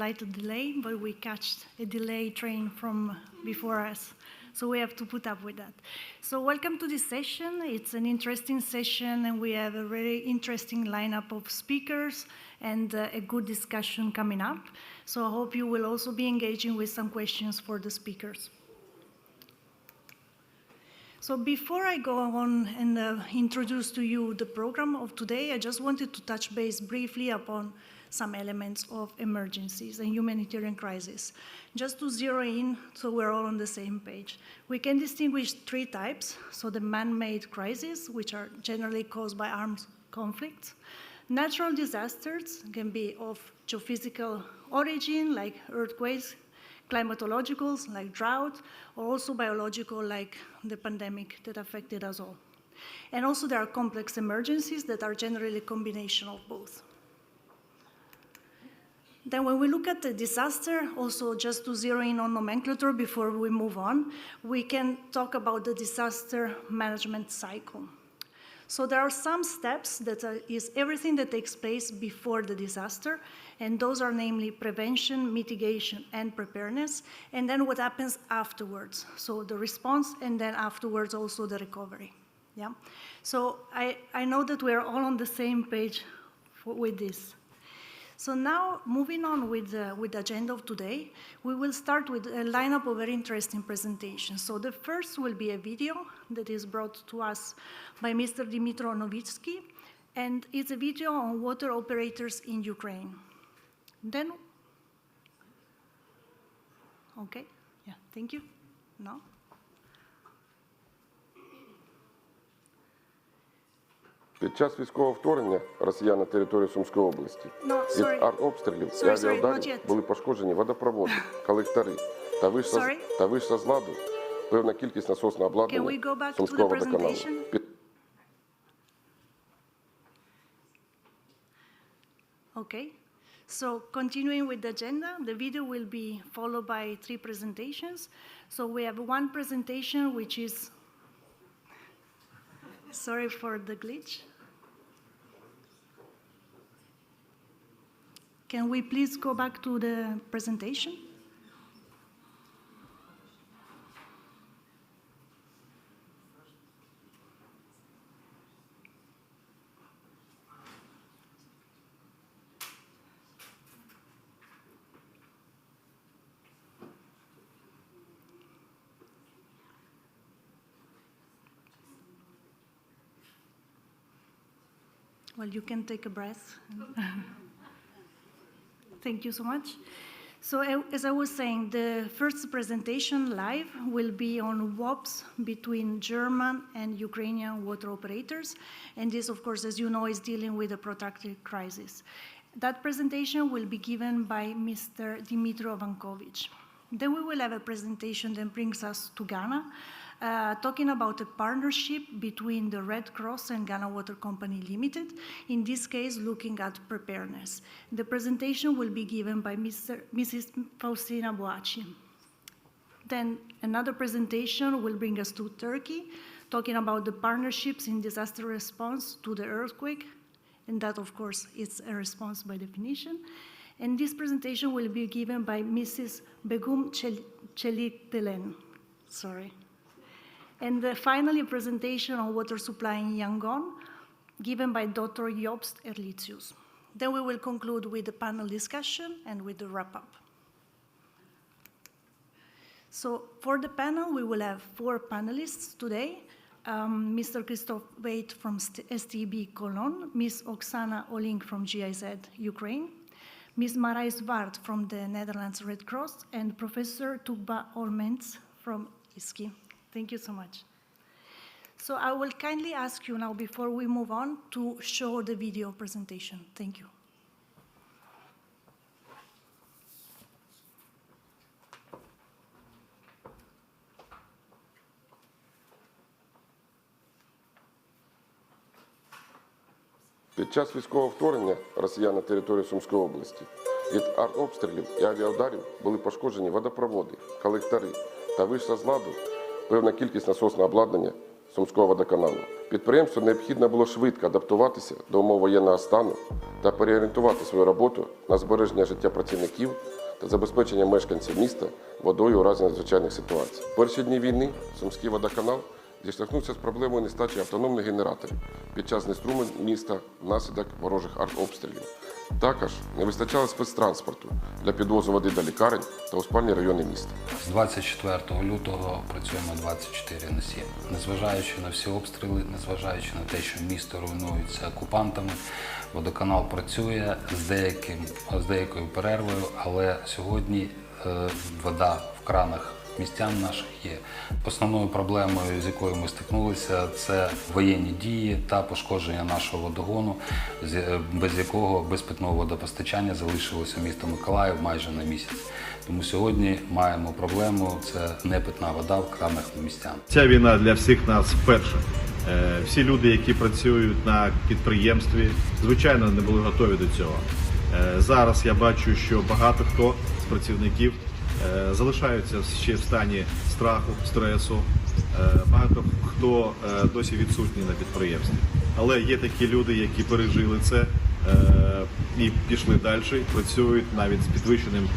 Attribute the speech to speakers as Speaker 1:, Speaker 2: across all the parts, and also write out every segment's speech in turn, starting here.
Speaker 1: Slight delay, but we catch a delay train from before us. So we have to put up with that. So welcome to this session. It's an interesting session, and we have a very interesting lineup of speakers and a good discussion coming up. So I hope you will also be engaging with some questions for the speakers. So before I go on and introduce to you the program of today, I just wanted to touch base briefly upon some elements of emergencies and humanitarian crisis. Just to zero in so we're all on the same page. We can distinguish three types. So the man-made crises, which are generally caused by armed conflicts. Natural disasters can be of geophysical origin, like earthquakes, climatologicals, like drought, or also biological, like the pandemic that affected us all. And also there are complex emergencies that are generally a combination of both. Then when we look at the disaster, also just to zero in on nomenclature before we move on, we can talk about the disaster management cycle. So there are some steps that is everything that takes place before the disaster, and those are namely prevention, mitigation, and preparedness, and then what happens afterwards. So the response, and then afterwards also the recovery. Yeah. So I know that we're all on the same page with this. So now, moving on with the agenda of today, we will start with a lineup of very interesting presentations. So the first will be a video that is brought to us by Mr. Dmytro Novitsky, and it's a video on water operators in Ukraine. Then, okay, yeah, thank you. No?
Speaker 2: Під час військового вторгнення росіян на територію Сумської області від артобстрілів і авіаударів були пошкоджені водопроводи, колектори та вийшла з ладу певна кількість насосного обладнання Сумського водоканалу.
Speaker 1: Okay, so continuing with the agenda, the video will be followed by three presentations. So we have one presentation which is, sorry for the glitch. Can we please go back to the presentation? Well, you can take a breath. Thank you so much. So as I was saying, the first presentation live will be on WOPs between German and Ukrainian water operators. And this, of course, as you know, is dealing with a protracted crisis. That presentation will be given by Mr. Dmytro Vankovich. Then we will have a presentation that brings us to Ghana, talking about a partnership between the Red Cross and Ghana Water Company Limited, in this case looking at preparedness. The presentation will be given by Mrs. Faustina Boaci. Then another presentation will bring us to Turkey, talking about the partnerships in disaster response to the earthquake, and that, of course, is a response by definition. And this presentation will be given by Mrs. Begum Çelikdelen. Sorry. And finally, a presentation on water supply in Yangon, given by Dr. Jobst Erlitius. Then we will conclude with the panel discussion and with the wrap-up. So for the panel, we will have four panelists today. Mr. Christoph Veit from STB Cologne, Ms. Oksana Olink from GIZ Ukraine, Ms. Marijs Waard from the Netherlands Red Cross, and Professor Tugba Olmens from ISKI. Thank you so much. So I will kindly ask you now, before we move on, to show the video presentation. Thank you.
Speaker 2: Під час військового вторгнення росіян на територію Сумської області від артобстрілів і авіаударів були пошкоджені водопроводи, колектори та вийшла з ладу певна кількість насосного обладнання Сумського водоканалу. Підприємству необхідно було швидко адаптуватися до умов воєнного стану та переорієнтувати свою роботу на збереження життя працівників та забезпечення мешканців міста водою у разі надзвичайних ситуацій. В перші дні війни Сумський водоканал зіштовхнувся з проблемою нестачі автономних генераторів під час знеструмлень міста внаслідок ворожих артобстрілів. Також не вистачало спецтранспорту для підвозу води до лікарень та у спальні райони міста.
Speaker 3: З 24 лютого працюємо 24/7. Незважаючи на всі обстріли, незважаючи на те, що місто руйнується окупантами, водоканал працює з деякою перервою, але сьогодні вода в кранах містян наших є. Основною проблемою, з якою ми стикнулися, це воєнні дії та пошкодження нашого водогону, без якого без питного водопостачання залишилося місто Миколаїв майже на місяць. Тому сьогодні маємо проблему – це непитна вода в кранах містян.
Speaker 4: Ця війна для всіх нас вперше. Всі люди, які працюють на підприємстві, звичайно, не були готові до цього. Зараз я бачу, що багато хто з працівників залишаються ще в стані страху, стресу. Багато хто досі відсутній на підприємстві. Але є такі люди, які пережили це і пішли далі, працюють навіть з підвищеним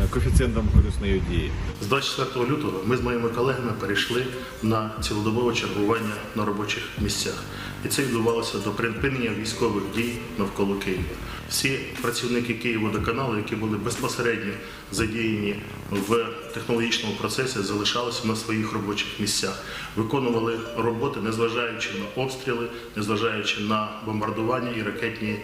Speaker 4: коефіцієнтом корисної дії.
Speaker 5: З 24 лютого ми з моїми колегами перейшли на цілодобове чергування на робочих місцях. І це відбувалося до припинення військових дій навколо Києва. Всі працівники Київводоканалу, які були безпосередньо задіяні в технологічному процесі, залишалися на своїх робочих місцях. Виконували роботи, незважаючи на обстріли, незважаючи на бомбардування і ракетні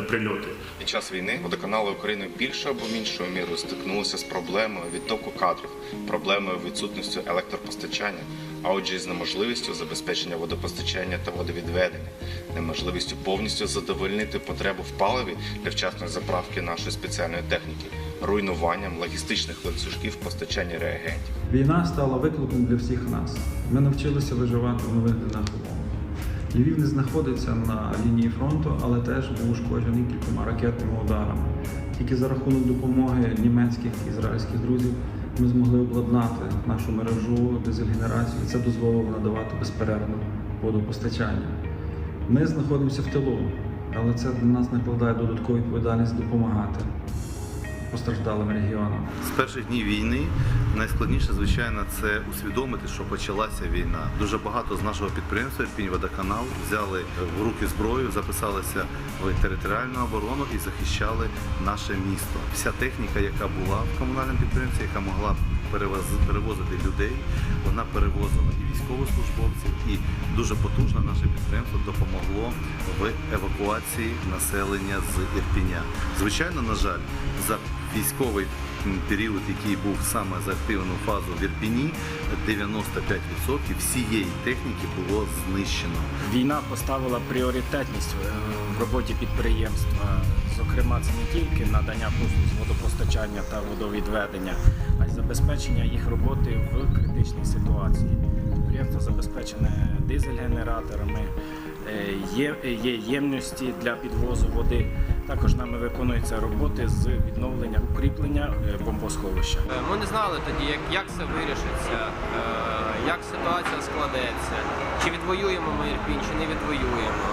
Speaker 5: прильоти.
Speaker 6: Під час війни водоканали України більшою або меншою мірою стикнулися з проблемою відтоку кадрів, проблемою відсутністю електропостачання, а отже і з неможливістю забезпечення водопостачання та водовідведення, неможливістю повністю задовольнити потребу в паливі для вчасної заправки нашої спеціальної техніки, руйнуванням логістичних ланцюжків постачання реагентів.
Speaker 7: Війна стала викликом для всіх нас. Ми навчилися виживати в нових умовах. Львів не знаходиться на лінії фронту, але теж був ушкоджений кількома ракетними ударами. Тільки за рахунок допомоги німецьких і ізраїльських друзів ми змогли обладнати нашу мережу дизель-генерацію, і це дозволило надавати безперервне водопостачання. Ми знаходимося в тилу, але це для нас накладає додаткову відповідальність допомагати постраждалим регіонам.
Speaker 8: З перших днів війни найскладніше, звичайно, це усвідомити, що почалася війна. Дуже багато з нашого підприємства «Ірпінь-Водоканал» взяли в руки зброю, записалися в територіальну оборону і захищали наше місто. Вся техніка, яка була в комунальному підприємстві, яка могла перевозити людей, вона перевозила і військовослужбовців, і дуже потужно наше підприємство допомогло в евакуації населення з Ірпіня. Звичайно, на жаль, за військовий період, який був саме за активну фазу в Ірпіні, 95% всієї техніки було знищено.
Speaker 9: Війна поставила пріоритетність в роботі підприємства. Зокрема, це не тільки надання послуг з водопостачання та водовідведення, а й забезпечення їх роботи в критичній ситуації. Підприємство забезпечене дизель-генераторами, є ємності для підвозу води. Також нами виконуються роботи з відновлення укріплення бомбосховища.
Speaker 10: Ми не знали тоді, як це вирішиться, як ситуація складеться, чи відвоюємо ми Ірпінь, чи не відвоюємо.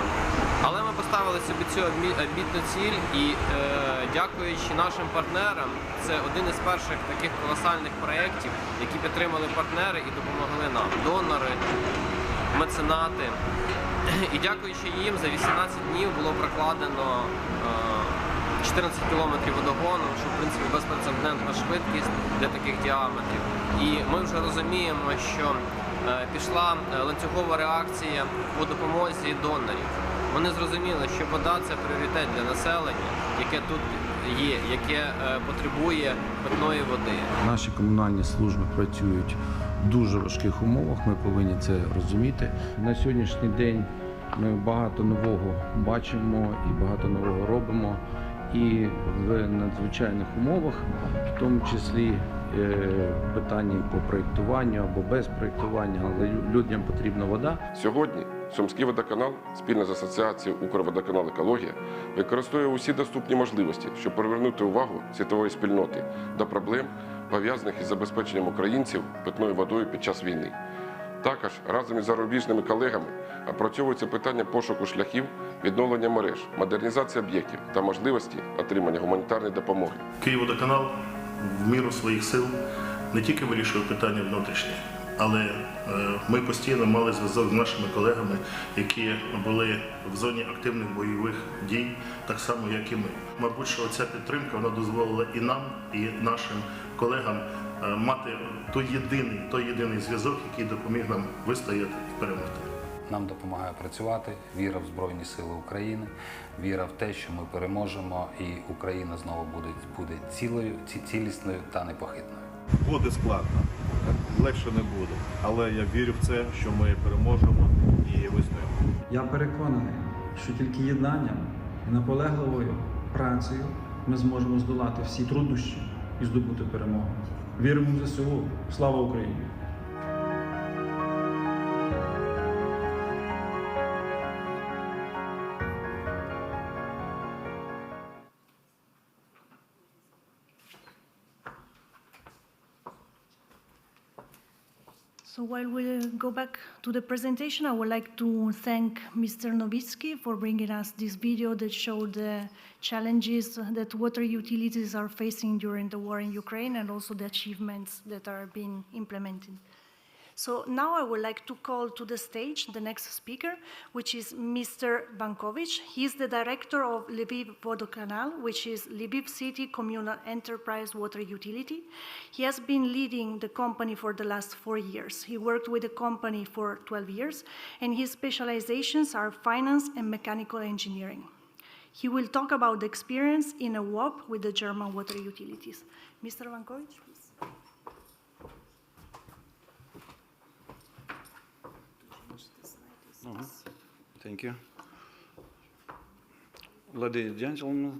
Speaker 10: Але ми поставили собі цю амбітну ціль і, дякуючи нашим партнерам, це один із перших таких колосальних проєктів, які підтримали партнери і допомогли нам. Донори, меценати. І дякуючи їм, за 18 днів було прокладено 14 кілометрів водогону, що, в принципі, безпрецедентна швидкість для таких діаметрів. І ми вже розуміємо, що пішла ланцюгова реакція по допомозі донорів. Вони зрозуміли, що вода – це пріоритет для населення, яке тут є, яке потребує питної води.
Speaker 11: Наші комунальні служби працюють в дуже важких умовах, ми повинні це розуміти. На сьогоднішній день ми багато нового бачимо і багато нового робимо. І в надзвичайних умовах, в тому числі питання по проєктуванню або без проєктування, але людям потрібна вода.
Speaker 2: Сьогодні Сумський водоканал спільно з асоціацією «Укрводоканал Екологія» використовує усі доступні можливості, щоб привернути увагу світової спільноти до проблем, пов'язаних із забезпеченням українців питною водою під час війни. Також разом із зарубіжними колегами опрацьовується питання пошуку шляхів відновлення мереж, модернізації об'єктів та можливості отримання гуманітарної допомоги.
Speaker 5: Київводоканал в міру своїх сил не тільки вирішує питання внутрішні, але ми постійно мали зв'язок з нашими колегами, які були в зоні активних бойових дій, так само, як і ми. Мабуть, що ця підтримка вона дозволила і нам, і нашим колегам мати той єдиний зв'язок, який допоміг нам вистояти і перемогти.
Speaker 3: Нам допомагає працювати віра в Збройні Сили України, віра в те, що ми переможемо і Україна знову буде цілісною та непохитною.
Speaker 4: Буде складно, легше не буде, але я вірю в це, що ми переможемо і вистоїмо.
Speaker 7: Я переконаний, що тільки єднанням і наполегливою працею ми зможемо здолати всі труднощі і здобути перемогу. Віримо в ЗСУ. Слава Україні!
Speaker 1: So while we go back to the presentation, I would like to thank Mr. Novitsky for bringing us this video that showed the challenges that water utilities are facing during the war in Ukraine and also the achievements that are being implemented. So now I would like to call to the stage the next speaker, which is Mr. Bankovich. He is the director of Lviv Vodokanal, which is Lviv City Communal Enterprise Water Utility. He has been leading the company for the last 4 years. He worked with the company for 12 years, and his specializations are finance and mechanical engineering. He will talk about the experience in a WOP with the German water utilities. Mr. Bankovich, please.
Speaker 12: Thank you. Ladies and gentlemen,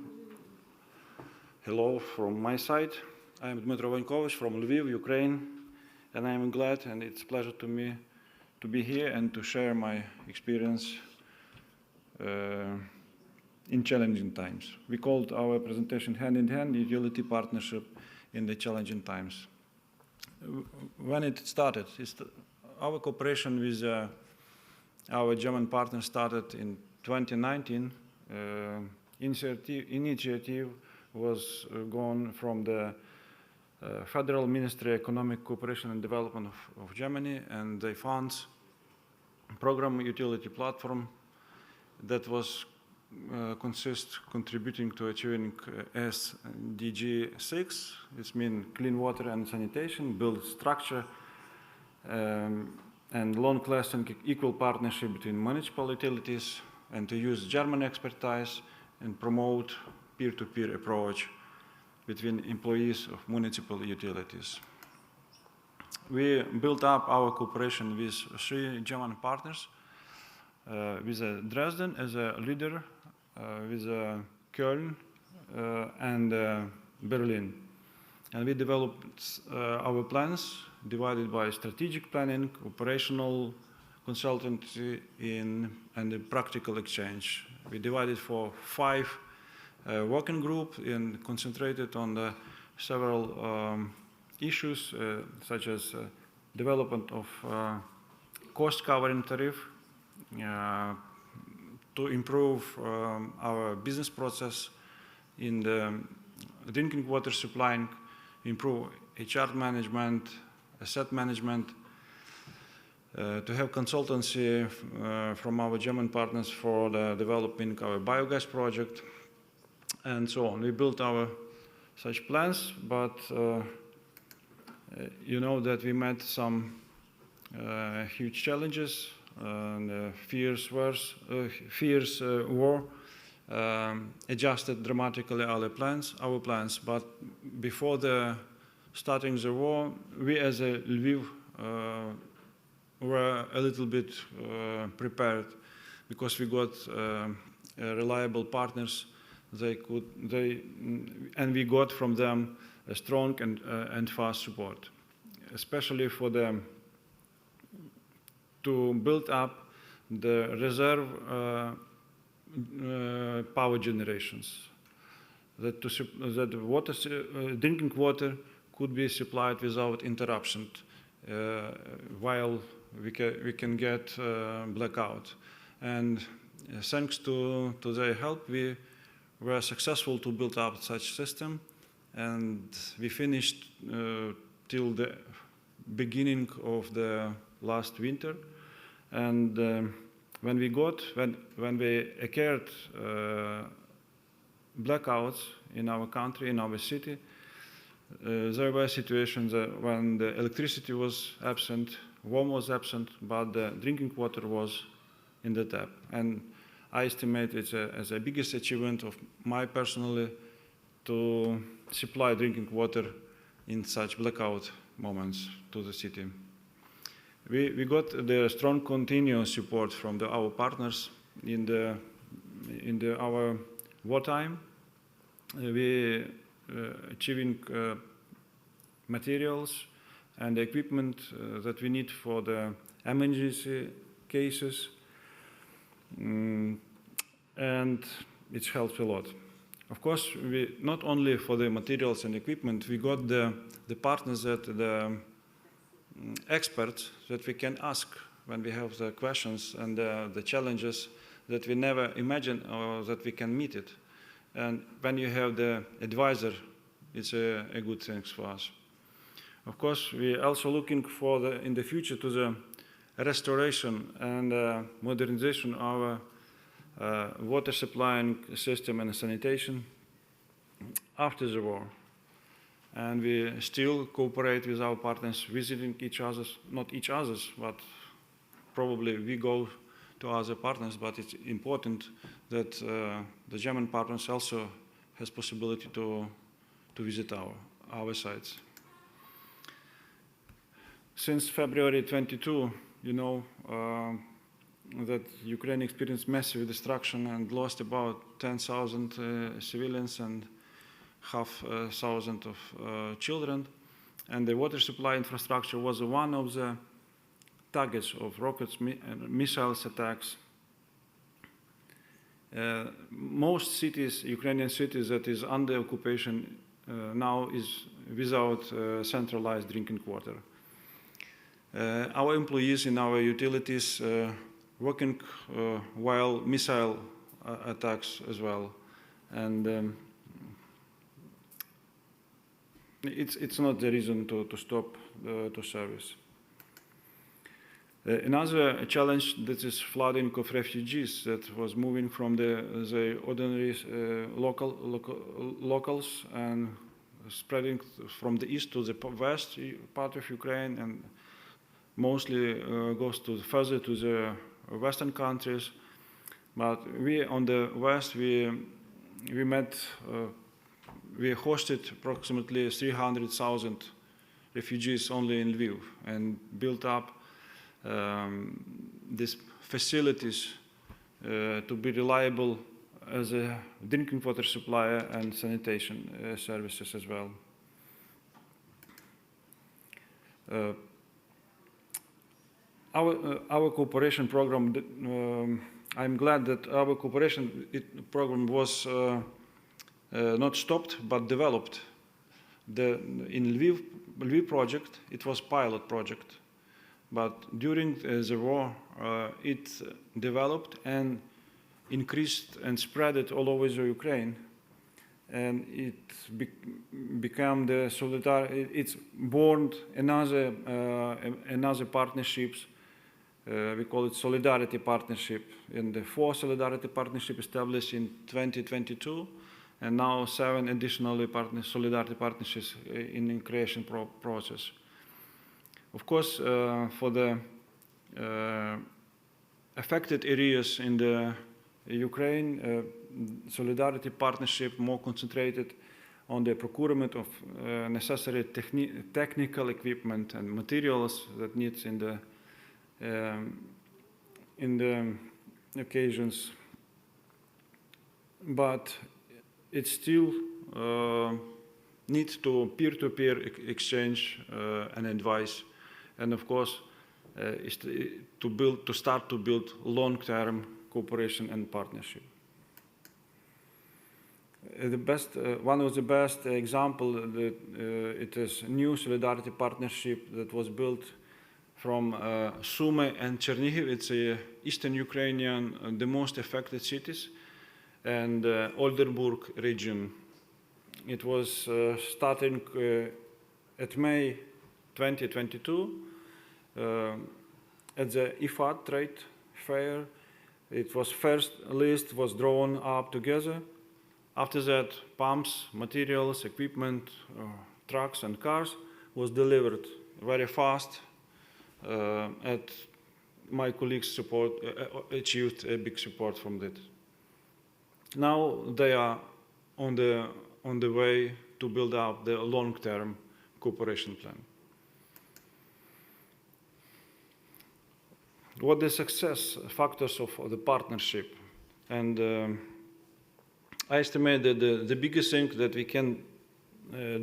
Speaker 12: hello from my side. I am Dmitro Vankovich from Lviv, Ukraine, and I am glad and it's a pleasure to me to be here and to share my experience in challenging times. We called our presentation Hand in Hand, Utility Partnership in the Challenging Times. When it started, our cooperation with our German partner started in 2019. Initiative was gone from the Federal Ministry of Economic Cooperation and Development of Germany, and they found program utility platform that was contributing to achieving SDG 6. It means clean water and sanitation, build structure, and long-lasting equal partnership between municipal utilities, and to use German expertise and promote peer-to-peer approach between employees of municipal utilities. We built up our cooperation with 3 German partners, with Dresden as a leader, with Köln and Berlin. And we developed our plans divided by strategic planning, operational consultancy, and the practical exchange. We divided for 5 working groups and concentrated on the several issues such as development of cost covering tariff, to improve our business process in the drinking water supplying, improve HR management, asset management, to have consultancy from our German partners for the developing our biogas project, and so on. We built our such plans, but you know that we met some huge challenges, and fierce war adjusted dramatically our plans. But before starting the war, we as a Lviv were a little bit prepared because we got reliable partners. And we got from them a strong and fast support, especially for them to build up the reserve power generations, that drinking water could be supplied without interruption while we can get blackout. And thanks to their help, we were successful to build up such system, and we finished till the beginning of the last winter. And when we occurred blackouts in our country, in our city, there were situations when the electricity was absent, warm was absent, but the drinking water was in the tap. And I estimate it as the biggest achievement of my personally to supply drinking water in such blackout moments to the city. We got the strong continuous support from our partners in our wartime. We achieving materials and equipment that we need for the emergency cases, and it helps a lot. Of course, we not only for the materials and equipment, we got the partners the experts that we can ask when we have the questions and the challenges that we never imagined or that we can meet it. And when you have the advisor, it's a good thing for us. Of course, we're also looking in the future to the restoration and modernization of our water supplying system and sanitation after the war. And we still cooperate with our partners, visiting each other's, not each other's, but probably we go to other partners, but it's important that the German partners also has possibility to visit our sites. Since February 22, you know that Ukraine experienced massive destruction and lost about 10,000 civilians and 5,000 of children. And the water supply infrastructure was one of the targets of rockets and missiles attacks. Most cities, Ukrainian cities that is under occupation now is without centralized drinking water. Our employees in our utilities working while missile attacks as well. And it's not the reason to stop to service. Another challenge that is flooding of refugees that was moving from the ordinary locals and spreading from the east to the west part of Ukraine, and mostly goes further to the western countries. But we on the west, we hosted approximately 300,000 refugees only in Lviv and built up these facilities to be reliable as a drinking water supplier and sanitation services as well. Our cooperation program, I'm glad that our cooperation program was not stopped but developed. In Lviv project, it was pilot project. But during the war, it developed and increased and spread it all over the Ukraine. And it became the solidarity. It's born another partnerships. We call it Solidarity Partnership. And the 4 Solidarity Partnership established in 2022, and now 7 additional Solidarity Partnerships in the creation process. Of course, for the affected areas in the Ukraine, Solidarity Partnership more concentrated on the procurement of necessary technical equipment and materials that needs in the occasions. But it still needs to peer-to-peer exchange and advice. And of course, is to start to build long-term cooperation and partnership. One of the best example that it is new Solidarity Partnership that was built from Sumy and Chernihiv. It's eastern Ukrainian, the most affected cities, and Oldenburg region. It was starting at May 2022 at the IFAD trade fair. It was first list was drawn up together. After that, pumps, materials, equipment, trucks and cars was delivered very fast. And my colleagues support achieved a big support from that. Now they are on the way to build up the long-term cooperation plan. What the success factors of the partnership? And I estimate that the biggest thing that we can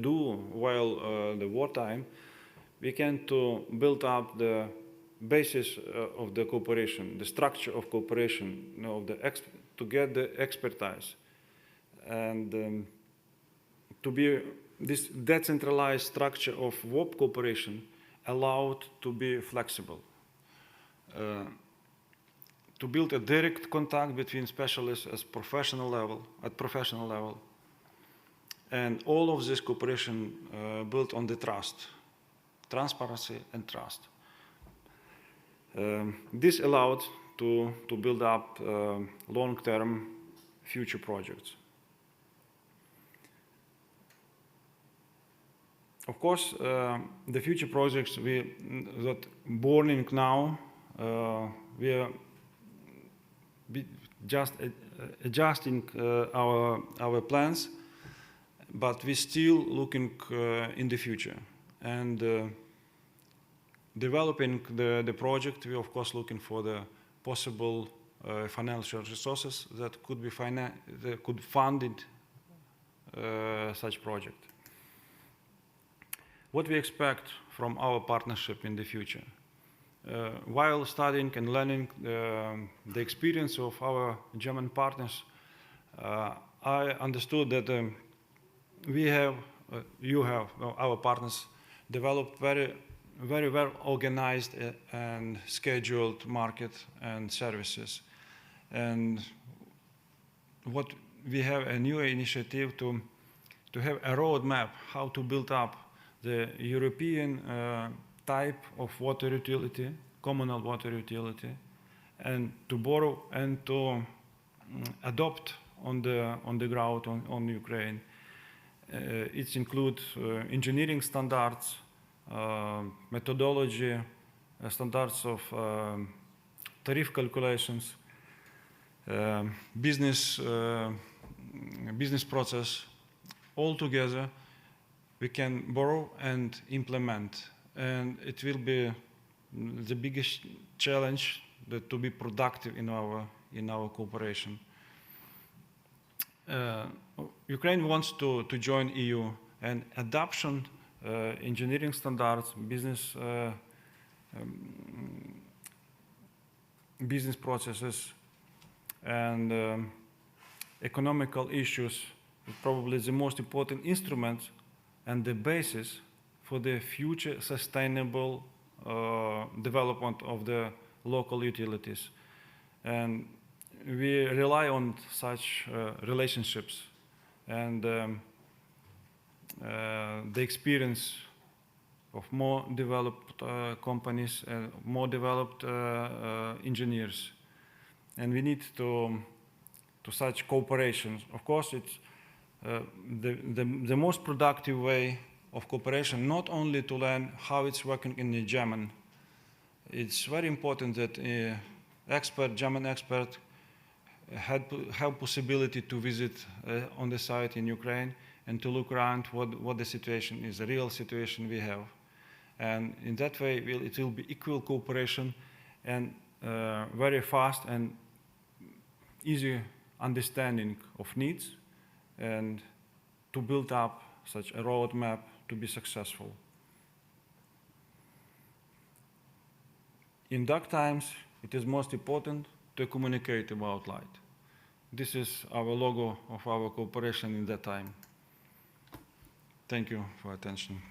Speaker 12: do while the wartime, we can to build up the basis of the cooperation, the structure of cooperation, to get the expertise, and to be this decentralized structure of WOP cooperation allowed to be flexible. To build a direct contact between specialists at professional level, and all of this cooperation built on the trust, transparency and trust. This allowed to build up long-term future projects. Of course, the future projects that born now, we are just adjusting our plans, but we're still looking in the future and developing the project. We of course looking for the possible financial resources that could be that could fund such project. What we expect from our partnership in the future? While studying and learning the experience of our German partners, I understood that our partners developed very well organized and scheduled market and services. And what we have a new initiative to have a roadmap how to build up the European type of water utility, communal water utility, and to borrow and to adopt on the ground on Ukraine. It includes engineering standards, methodology, standards of tariff calculations, business process. All together, we can borrow and implement. And it will be the biggest challenge to be productive in our cooperation. Ukraine wants to join EU, and adoption, engineering standards, business processes, and economical issues is probably the most important instrument and the basis for the future sustainable development of the local utilities. And we rely on such relationships and the experience of more developed companies and more developed engineers. And we need to such cooperation. Of course, it's the most productive way of cooperation, not only to learn how it's working in the German. It's very important that German expert have possibility to visit on the site in Ukraine and to look around what the situation is, the real situation we have. And in that way, it will be equal cooperation and very fast and easy understanding of needs, and to build up such a roadmap to be successful. In dark times, it is most important to communicate about light. This is our logo of our cooperation in that time. Thank you for attention.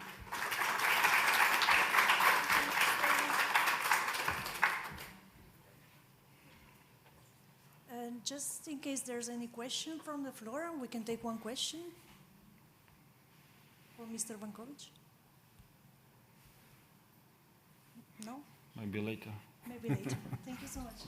Speaker 1: Just in case there's any question from the floor, we can take one question for Mr. Vankovic. No?
Speaker 12: Maybe later.
Speaker 1: Maybe later. Thank you so much.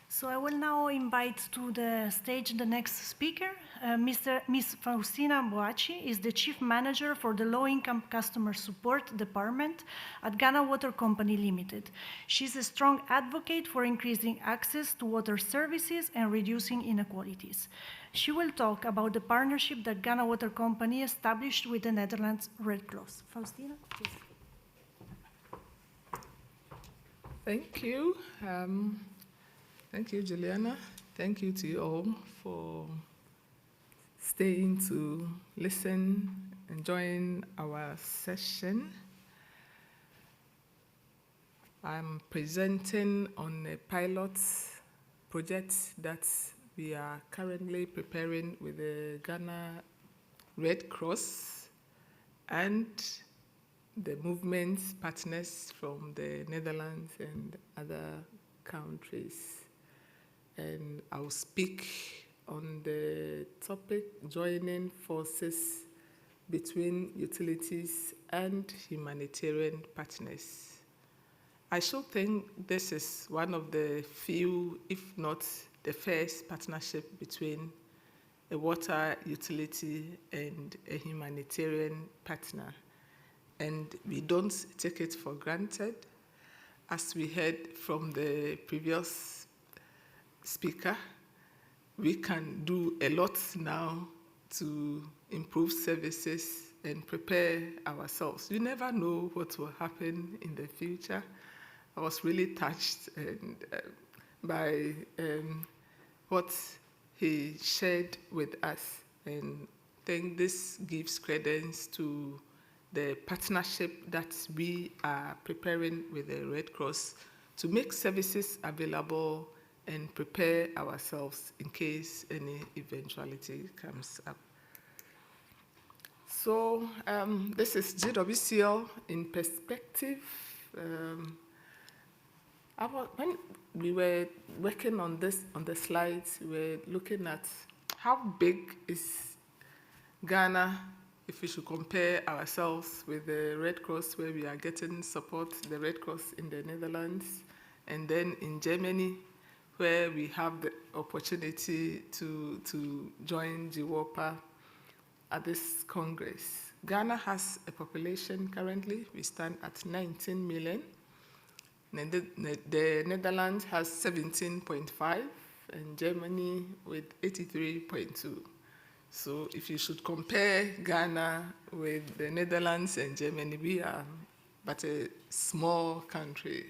Speaker 1: So I will now invite to the stage the next speaker. Ms. Faustina Boaci is the Chief Manager for the Low-Income Customer Support Department at Ghana Water Company Limited. She's a strong advocate for increasing access to water services and reducing inequalities. She will talk about the partnership that Ghana Water Company established with the Netherlands Red Cross. Faustina, please.
Speaker 13: Thank you. Thank you, Juliana. Thank you to you all for staying to listen and join our session. I'm presenting on a pilot project that we are currently preparing with the Ghana Red Cross and the movement partners from the Netherlands and other countries. And I'll speak on the topic joining forces between utilities and humanitarian partners. I should think this is one of the few, if not the first, partnership between a water utility and a humanitarian partner. And we don't take it for granted. As we heard from the previous speaker, we can do a lot now to improve services and prepare ourselves. You never know what will happen in the future. I was really touched by what he shared with us, and I think this gives credence to the partnership that we are preparing with the Red Cross to make services available and prepare ourselves in case any eventuality comes up. So this is GWCL in perspective. When we were working on this, on the slides, we were looking at how big is Ghana if we should compare ourselves with the Red Cross, where we are getting support, the Red Cross in the Netherlands, and then in Germany, where we have the opportunity to join GWOPA at this Congress. Ghana has a population currently, we stand at 19 million. The Netherlands has 17.5, and Germany with 83.2. So if you should compare Ghana with the Netherlands and Germany, we are but a small country.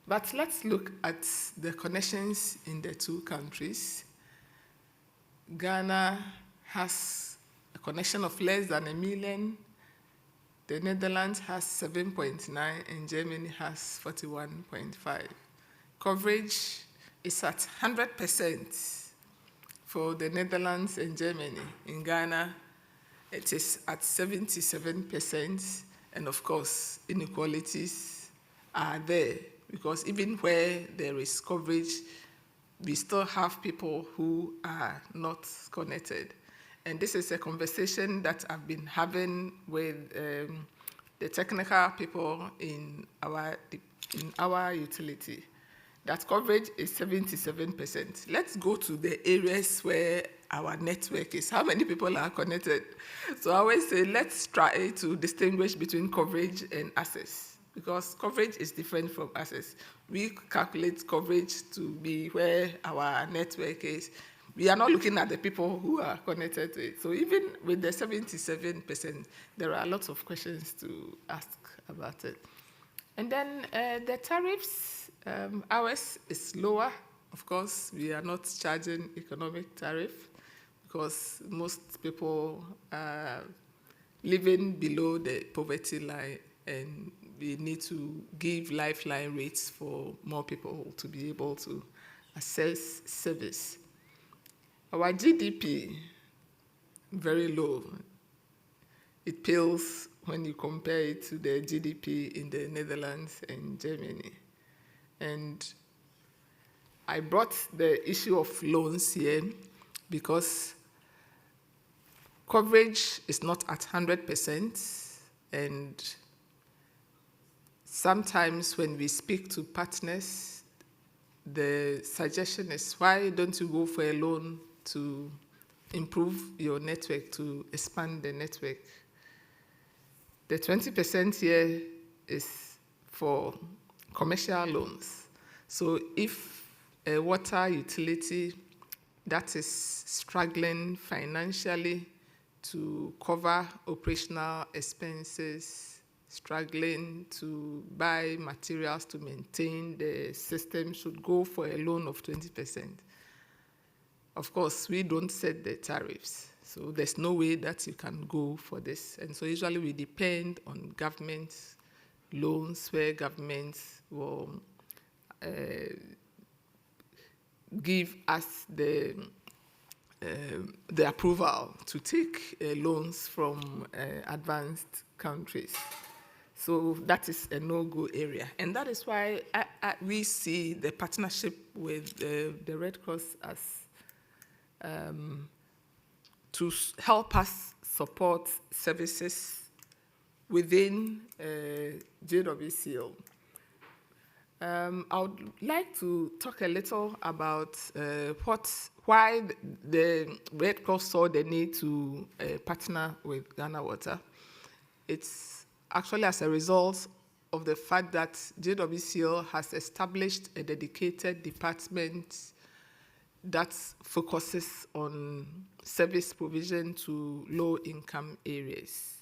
Speaker 13: But let's look at the connections in the two countries. Ghana has a connection of less than 1 million. The Netherlands has 7.9, and Germany has 41.5. Coverage is at 100% for the Netherlands and Germany. In Ghana, it is at 77%, and of course, inequalities are there, because even where there is coverage, we still have people who are not connected. And this is a conversation that I've been having with the technical people in our utility. That coverage is 77%. Let's go to the areas where our network is. How many people are connected? So I always say, let's try to distinguish between coverage and access, because coverage is different from access. We calculate coverage to be where our network is. We are not looking at the people who are connected to it. So even with the 77%, there are lots of questions to ask about it. And then the tariffs, ours is lower. Of course, we are not charging economic tariff because most people are living below the poverty line, and we need to give lifeline rates for more people to be able to access service. Our GDP, very low. it pales when you compare it to the GDP in the Netherlands and Germany. And I brought the issue of loans here because coverage is not at 100%, and sometimes when we speak to partners, the suggestion is, why don't you go for a loan to improve your network, to expand the network? The 20% here is for commercial loans. So if a water utility that is struggling financially to cover operational expenses, struggling to buy materials to maintain the system, should go for a loan of 20%. Of course, we don't set the tariffs, so there's no way that you can go for this. And so usually we depend on government loans where governments will give us the approval to take loans from advanced countries. So that is a no-go area. And that is why we see the partnership with the Red Cross as to help us support services within JWCL. I would like to talk a little about why the Red Cross saw the need to partner with Ghana Water. It's actually as a result of the fact that JWCL has established a dedicated department that focuses on service provision to low-income areas.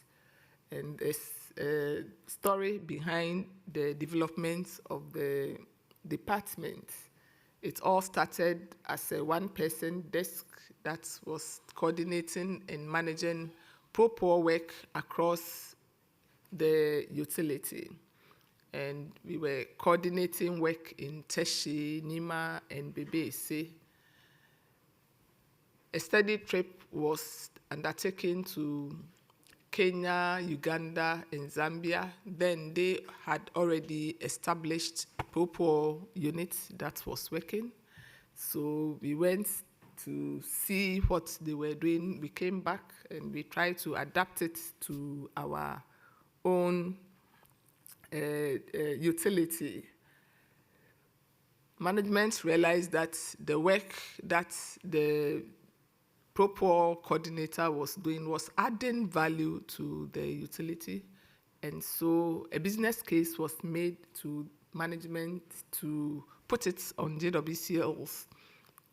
Speaker 13: And there's a story behind the development of the department. It all started as a one-person desk that was coordinating and managing pro-poor work across the utility. And we were coordinating work in Teshi, Nima, and Bebese. A study trip was undertaken to Kenya, Uganda, and Zambia. Then they had already established a pro-poor unit that was working. So we went to see what they were doing. We came back and we tried to adapt it to our own utility. Management realized that the work that the pro-poor coordinator was doing was adding value to the utility. And so a business case was made to management to put it on JWCL's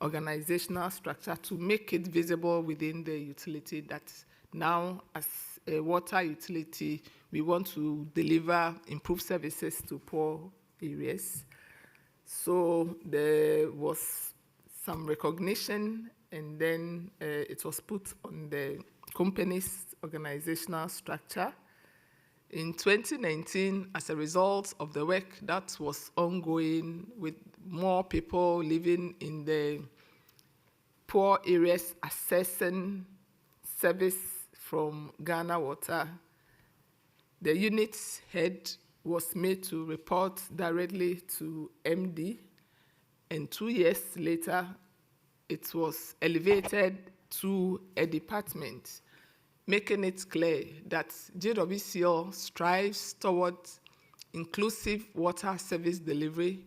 Speaker 13: organizational structure to make it visible within the utility that now, as a water utility, we want to deliver improved services to poor areas. So there was some recognition, and then it was put on the company's organizational structure. In 2019, as a result of the work that was ongoing with more people living in the poor areas accessing service from Ghana Water, the unit's head was made to report directly to MD, and 2 years later, it was elevated to a department, making it clear that JWCL strives towards inclusive water service delivery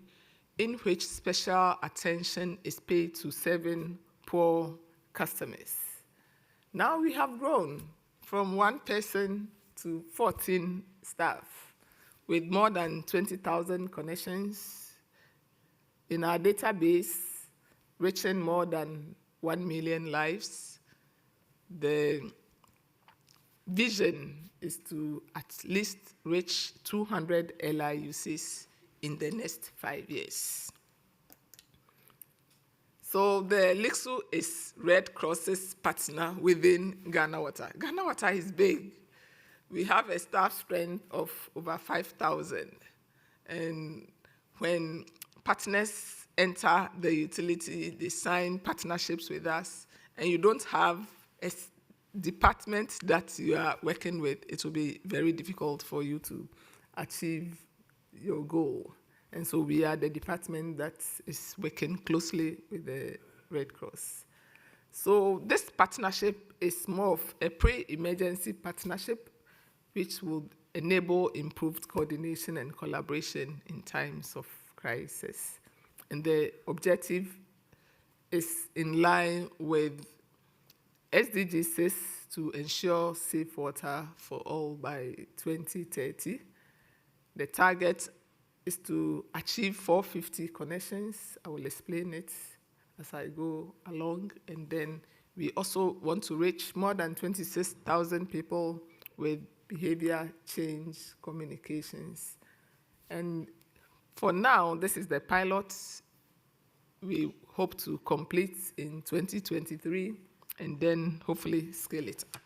Speaker 13: in which special attention is paid to serving poor customers. Now we have grown from 1 person to 14 staff with more than 20,000 connections in our database, reaching more than 1 million lives. The vision is to at least reach 200 LIUCs in the next 5 years. So the LICSU is Red Cross's partner within Ghana Water. Ghana Water is big. We have a staff strength of over 5,000. And when partners enter the utility, they sign partnerships with us, and you don't have department that you are working with, it will be very difficult for you to achieve your goal. And so we are the department that is working closely with the Red Cross. So this partnership is more of a pre-emergency partnership, which will enable improved coordination and collaboration in times of crisis. And the objective is in line with SDG 6 to ensure safe water for all by 2030. The target is to achieve 450 connections. I will explain it as I go along. And then we also want to reach more than 26,000 people with behavior change communications. And for now, this is the pilot. We hope to complete in 2023 and then hopefully scale it up.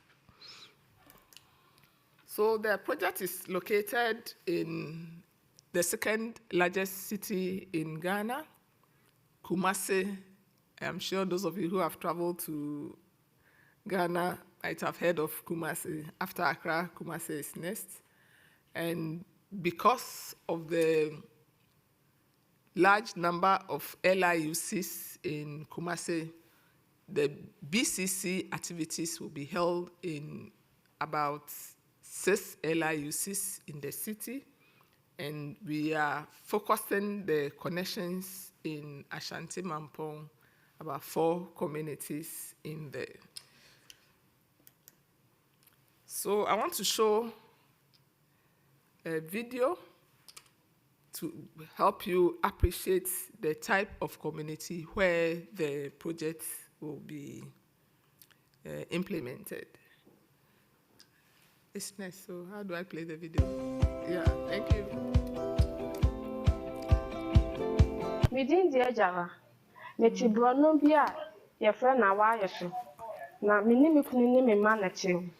Speaker 13: So the project is located in the second largest city in Ghana, Kumasi. I'm sure those of you who have traveled to Ghana might have heard of Kumasi. After Accra, Kumasi is next. And because of the large number of LIUCs in Kumasi, the BCC activities will be held in about 6 LIUCs in the city. And we are focusing the connections in Ashanti Mampong, about 4 communities in there. So I want to show a video to help you appreciate the type of community where the project will be implemented. It's nice, so how do I play the video? Yeah, thank you.
Speaker 14: Within the Java, Neti Brono Bia, your friend Awayaso. Na minimi kunini manachi.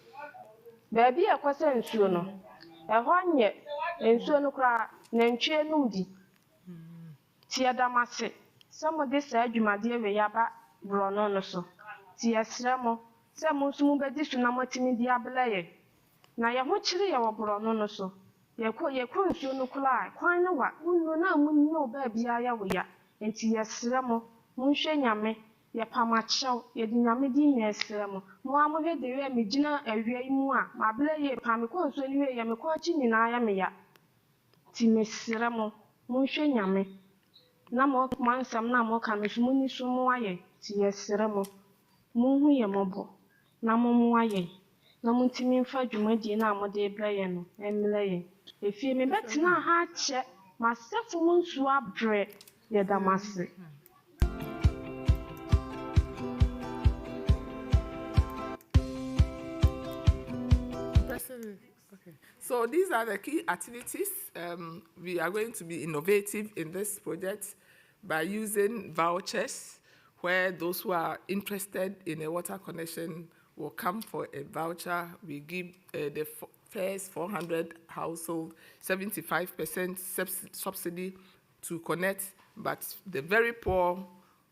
Speaker 14: Baby, a question suno. A honye, and suno Nenche Nudi. Tia Damase. Some of this said you, my dear Yaba Brono so. Tia Sramo, some Musumba Dishunamotimi Diablaye. Na ya hochiri ya Brono no so. Ye suno kula, quina what, no, no, baby, I ya. And Tia Sramo, Munshenyame. Ya pamacho ya dinyame di nyesremo mo amohe de we me gina awie mu a mabla ye pame konso ni we ya me kwachi nyina ya me ya ti mesremo mo hwe nyame na mo mansam na mo ka me so ni so mo aye ti yesremo mo hu ye mobo na mo aye na mo ntimi mfa dwumadi na mo de braye no emle ye efie me betina ha che masefo mo nsu abre ye damase.
Speaker 13: Okay. So these are the key activities. We are going to be innovative in this project by using vouchers, where those who are interested in a water connection will come for a voucher. We give the first 400 households 75% subsidy to connect, but the very poor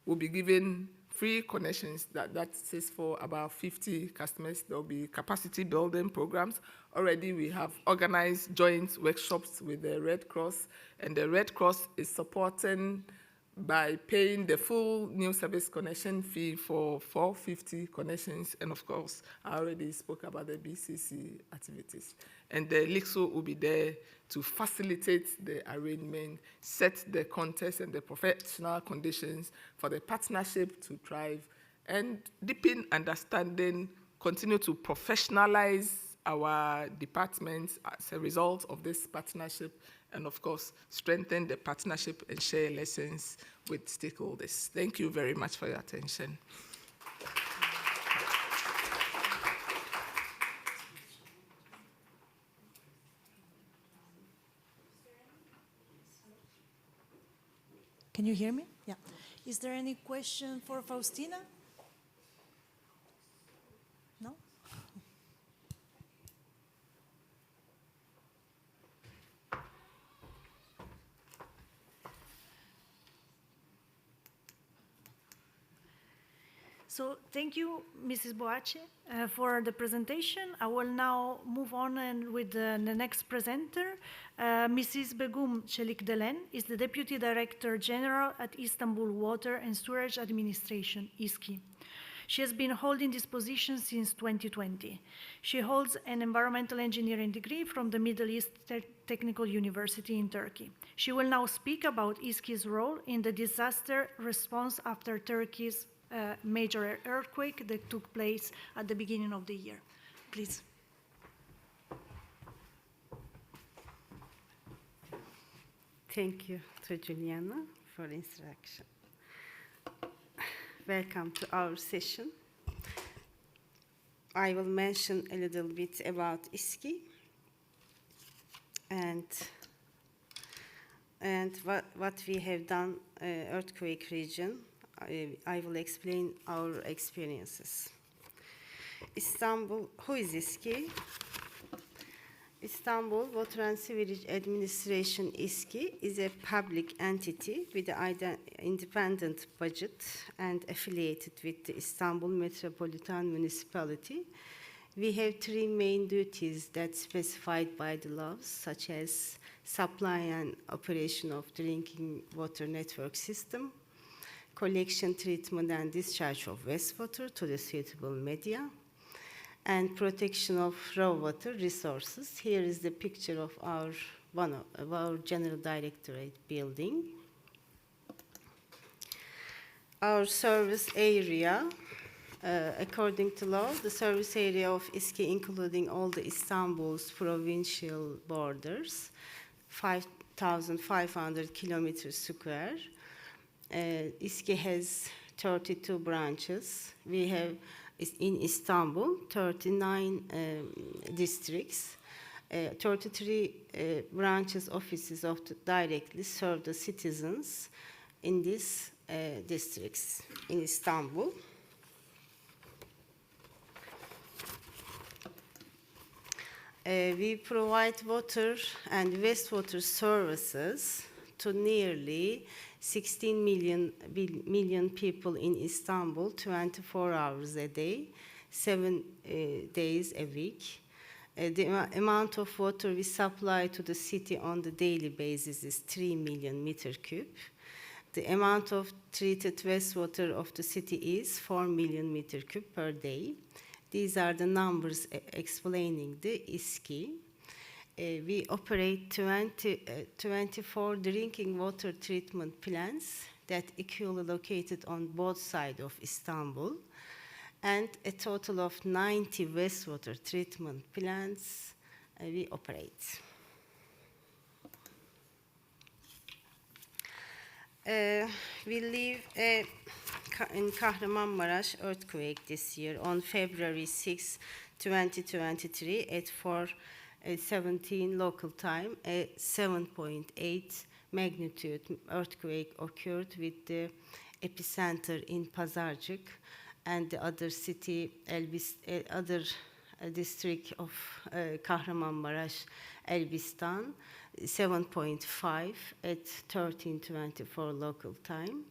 Speaker 13: will be given free connections. That is for about 50 customers. There will be capacity building programs. Already we have organized joint workshops with the Red Cross, and the Red Cross is supporting by paying the full new service connection fee for 450 connections. And of course, I already spoke about the BCC activities. And the LIXO will be there to facilitate the arrangement, set the context and the professional conditions for the partnership to thrive, and deepen understanding, continue to professionalize our departments as a result of this partnership, and of course, strengthen the partnership and share lessons with stakeholders. Thank you very much for your attention.
Speaker 1: Can you hear me? Yeah. Is there any question for Faustina? No? So thank you, Mrs. Boace, for the presentation. I will now move on and with the next presenter. Mrs. Begum Çelikdelen is the Deputy Director General at Istanbul Water and Sewerage Administration, İSKİ. She has been holding this position since 2020. She holds an environmental engineering degree from the Middle East Technical University in Turkey. She will now speak about İSKİ's role in the disaster response after Turkey's major earthquake that took place at the beginning of the year. Please.
Speaker 15: Thank you to Juliana for the introduction. Welcome to our session. I will mention a little bit about İSKİ and what we have done earthquake region. I will explain our experiences. Istanbul, who is İSKİ? Istanbul Water and Sewerage Administration İSKİ is a public entity with an independent budget and affiliated with the Istanbul Metropolitan Municipality. We have three main duties that specified by the laws, such as supply and operation of drinking water network system, collection, treatment, and discharge of wastewater to the suitable media, and protection of raw water resources. Here is the picture of one of our General Directorate building. Our service area, according to law, the service area of İSKİ, including all the Istanbul's provincial borders, 5,500 kilometers square. İSKİ has 32 branches. We have in Istanbul 39 districts, 33 branches, offices directly serve the citizens in these districts in Istanbul. We provide water and wastewater services to nearly 16 million people in Istanbul, 24 hours a day, 7 days a week. The amount of water we supply to the city on the daily basis is 3 million meter cube. The amount of treated wastewater of the city is 4 million meter cube per day. These are the numbers explaining the İSKİ. We operate 24 drinking water treatment plants that equally located on both sides of Istanbul, and a total of 90 wastewater treatment plants we operate. We live in Kahramanmaraş earthquake this year on February 6, 2023 at 4:17 local time. A 7.8 magnitude earthquake occurred with the epicenter in Pazarcık and the other city, other district of Kahramanmaraş, Elbistan, 7.5 at 13:24 local time.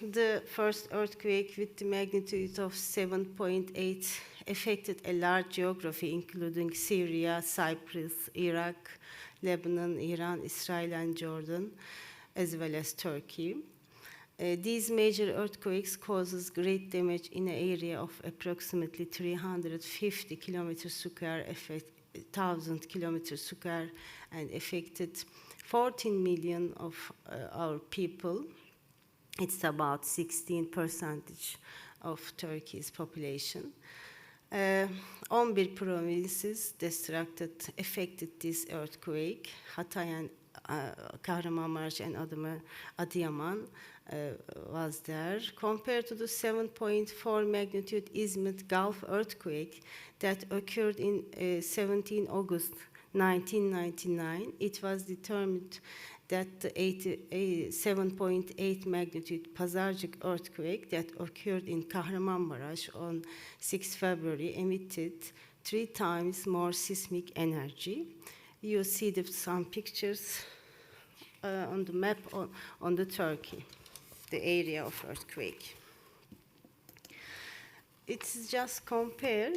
Speaker 15: The first earthquake with the magnitude of 7.8 affected a large geography, including Syria, Cyprus, Iraq, Lebanon, Iran, Israel, and Jordan, as well as Turkey. These major earthquakes causes great damage in an area of approximately 350 kilometers square, 1,000 kilometers square, and affected 14 million of our people. It's about 16% of Turkey's population. 11 provinces affected this earthquake. Hatay and Kahramanmaraş and Adıyaman was there. Compared to the 7.4 magnitude İzmit Gulf earthquake that occurred in 17 August 1999, it was determined that the 7.8 magnitude Pazarcık earthquake that occurred in Kahramanmaraş on 6 February emitted 3 times more seismic energy. You see some pictures on the map on the Turkey, the area of earthquake. it's just compare.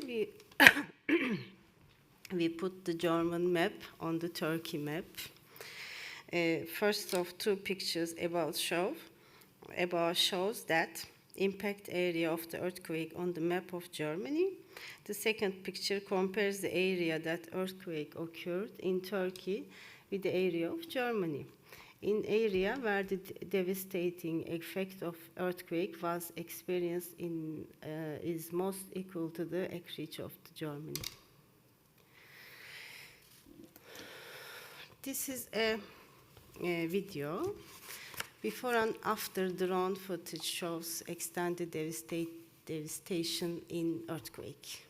Speaker 15: We put the German map on the Turkey map. First of two pictures about shows that impact area of the earthquake on the map of Germany. The second picture compares the area that earthquake occurred in Turkey with the area of Germany. In area where the devastating effect of earthquake was experienced is most equal to the acreage of the Germany. This is a video. Before and after drone footage shows extended devastation in earthquake.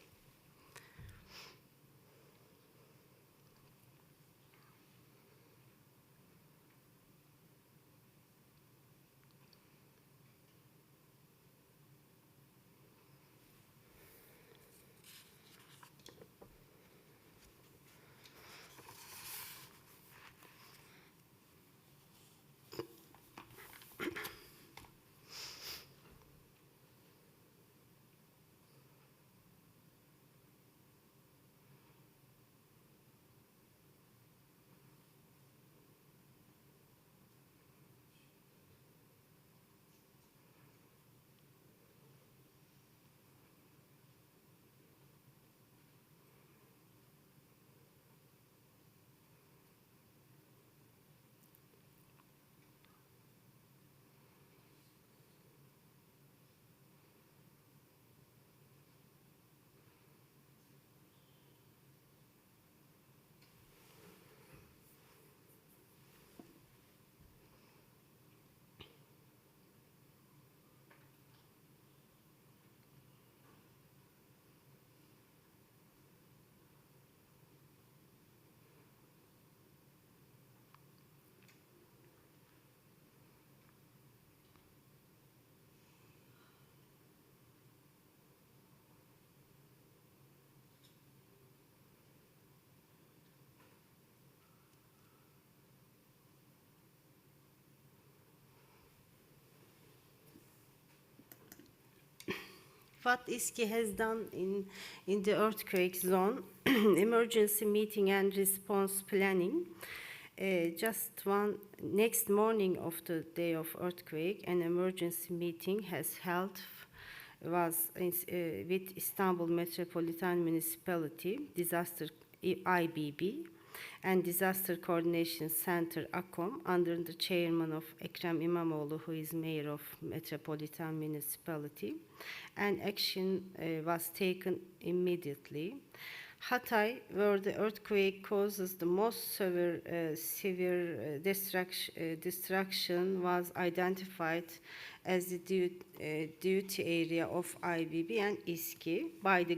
Speaker 15: What ISKİ has done in the earthquake zone, emergency meeting and response planning. Just next morning of the day of earthquake, an emergency meeting has held with Istanbul Metropolitan Municipality, Disaster IBB, and Disaster Coordination Center AKOM under the chairman of Ekrem İmamoğlu, who is mayor of Metropolitan Municipality, and action was taken immediately. Hatay, where the earthquake causes the most severe destruction, was identified as the duty area of IBB and ISKİ by the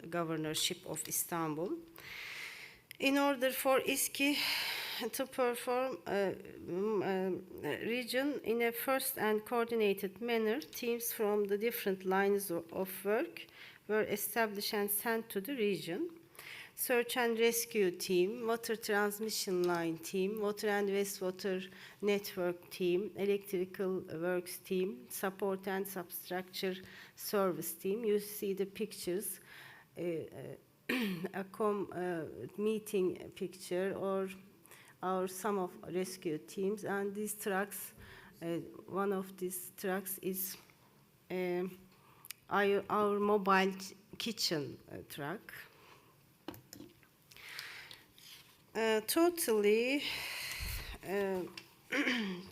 Speaker 15: governorship of Istanbul. In order for ISKİ to perform region in a first and coordinated manner, teams from the different lines of work were established and sent to the region. Search and rescue team, water transmission line team, water and wastewater network team, electrical works team, support and substructure service team. You see the pictures. AKOM meeting picture or some of rescue teams, and these trucks, one of these trucks is our mobile kitchen truck. Totally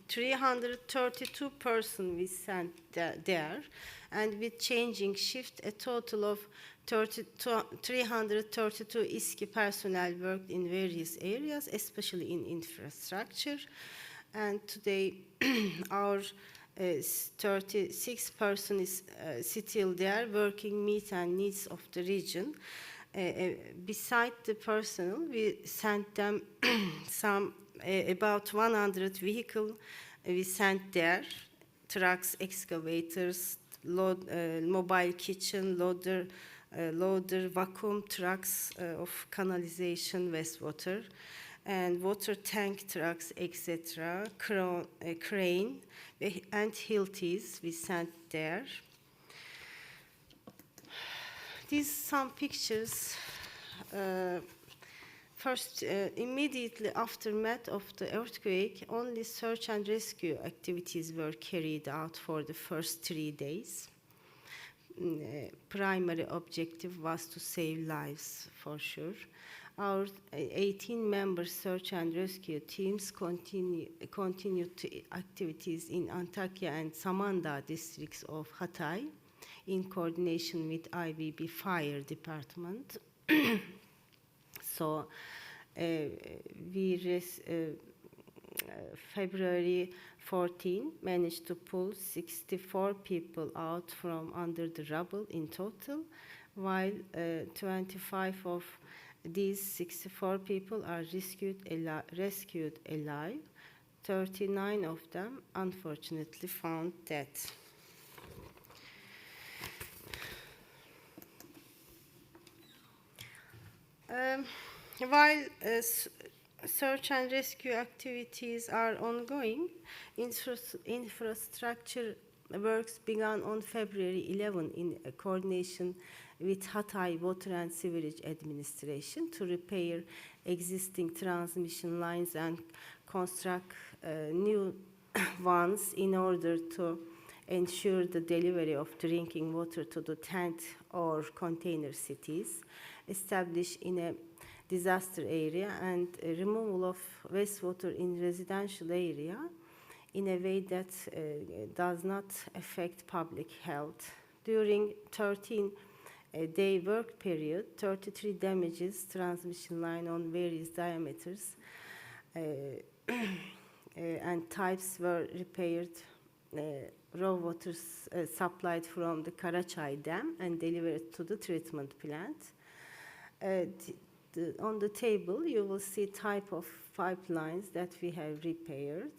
Speaker 15: 332 persons we sent there, and with changing shift, a total of 332 ISKİ personnel worked in various areas, especially in infrastructure. And today, our 36 persons is still there working meet and needs of the region. Beside the personnel, we sent them about 100 vehicles. We sent there trucks, excavators, mobile kitchen, loader, vacuum trucks of canalization, wastewater, and water tank trucks, etc., crane, and hiltis we sent there. These some pictures. First, immediately aftermath of the earthquake, only search and rescue activities were carried out for the first 3 days. Primary objective was to save lives, for sure. Our 18-member search and rescue teams continued activities in Antakya and Samandağ districts of Hatay in coordination with IBB Fire Department. So, February 14 managed to pull 64 people out from under the rubble in total, while 25 of these 64 people are rescued alive. 39 of them unfortunately found dead. While search and rescue activities are ongoing, infrastructure works began on February 11 in coordination with Hatay Water and Sewerage Administration to repair existing transmission lines and construct new ones in order to ensure the delivery of drinking water to the tent or container cities established in a disaster area, and removal of wastewater in residential area in a way that does not affect public health. During 13-day work period, 33 damages transmission line on various diameters and types were repaired. Raw water supplied from the Karachay Dam and delivered to the treatment plant. On the table, you will see type of pipelines that we have repaired.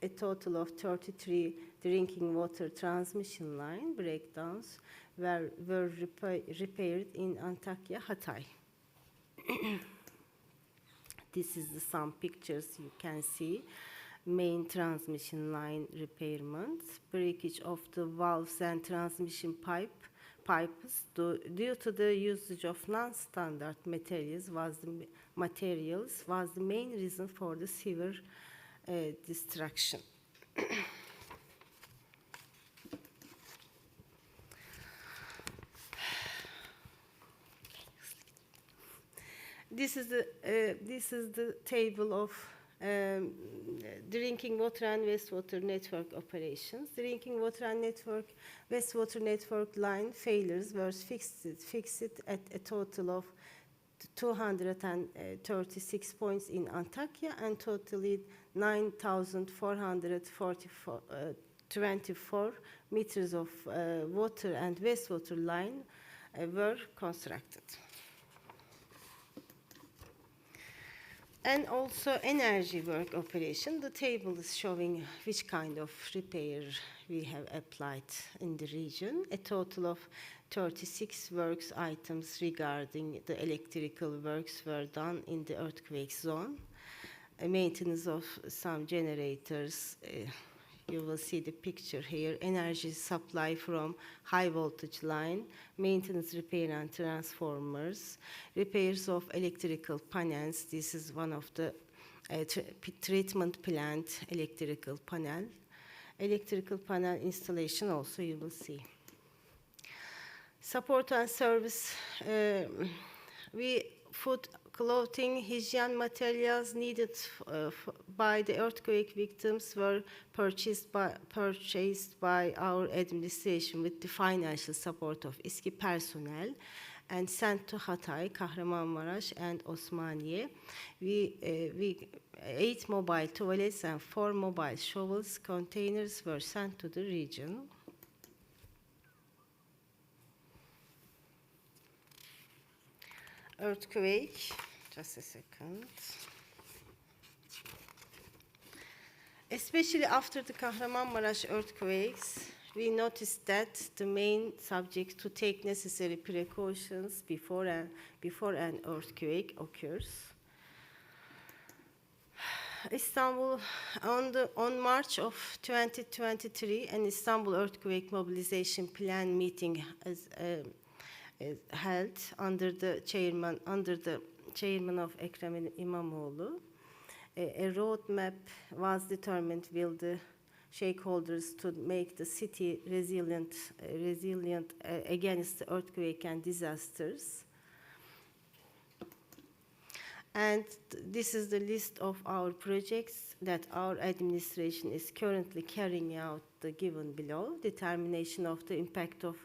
Speaker 15: A total of 33 drinking water transmission line breakdowns were repaired in Antakya, Hatay. This is some pictures you can see. Main transmission line repairments, breakage of the valves and transmission pipes due to the usage of non-standard materials was the main reason for the severe destruction. This is the table of drinking water and wastewater network operations. Drinking water and wastewater network line failures were fixed at a total of 236 points in Antakya, and totally 9,424 meters of water and wastewater line were constructed. And also energy work operation. The table is showing which kind of repair we have applied in the region. A total of 36 works items regarding the electrical works were done in the earthquake zone. Maintenance of some generators, you will see the picture here. Energy supply from high voltage line, maintenance, repair and transformers, repairs of electrical panels. This is one of the treatment plant electrical panel. Electrical panel installation also you will see. Support and service, food, clothing, hygiene materials needed by the earthquake victims were purchased by our administration with the financial support of İSKİ personnel and sent to Hatay, Kahramanmaraş, and Osmaniye. 8 mobile toilets and 4 mobile shovels containers were sent to the region. Earthquake, just a second. Especially after the Kahramanmaraş earthquakes, we noticed that the main subject to take necessary precautions before an earthquake occurs. Istanbul, on March of 2023, an Istanbul Earthquake Mobilization Plan meeting held under the chairman of Ekrem İmamoğlu. A roadmap was determined with the stakeholders to make the city resilient against the earthquake and disasters. And this is the list of our projects that our administration is currently carrying out, the given below. Determination of the impact of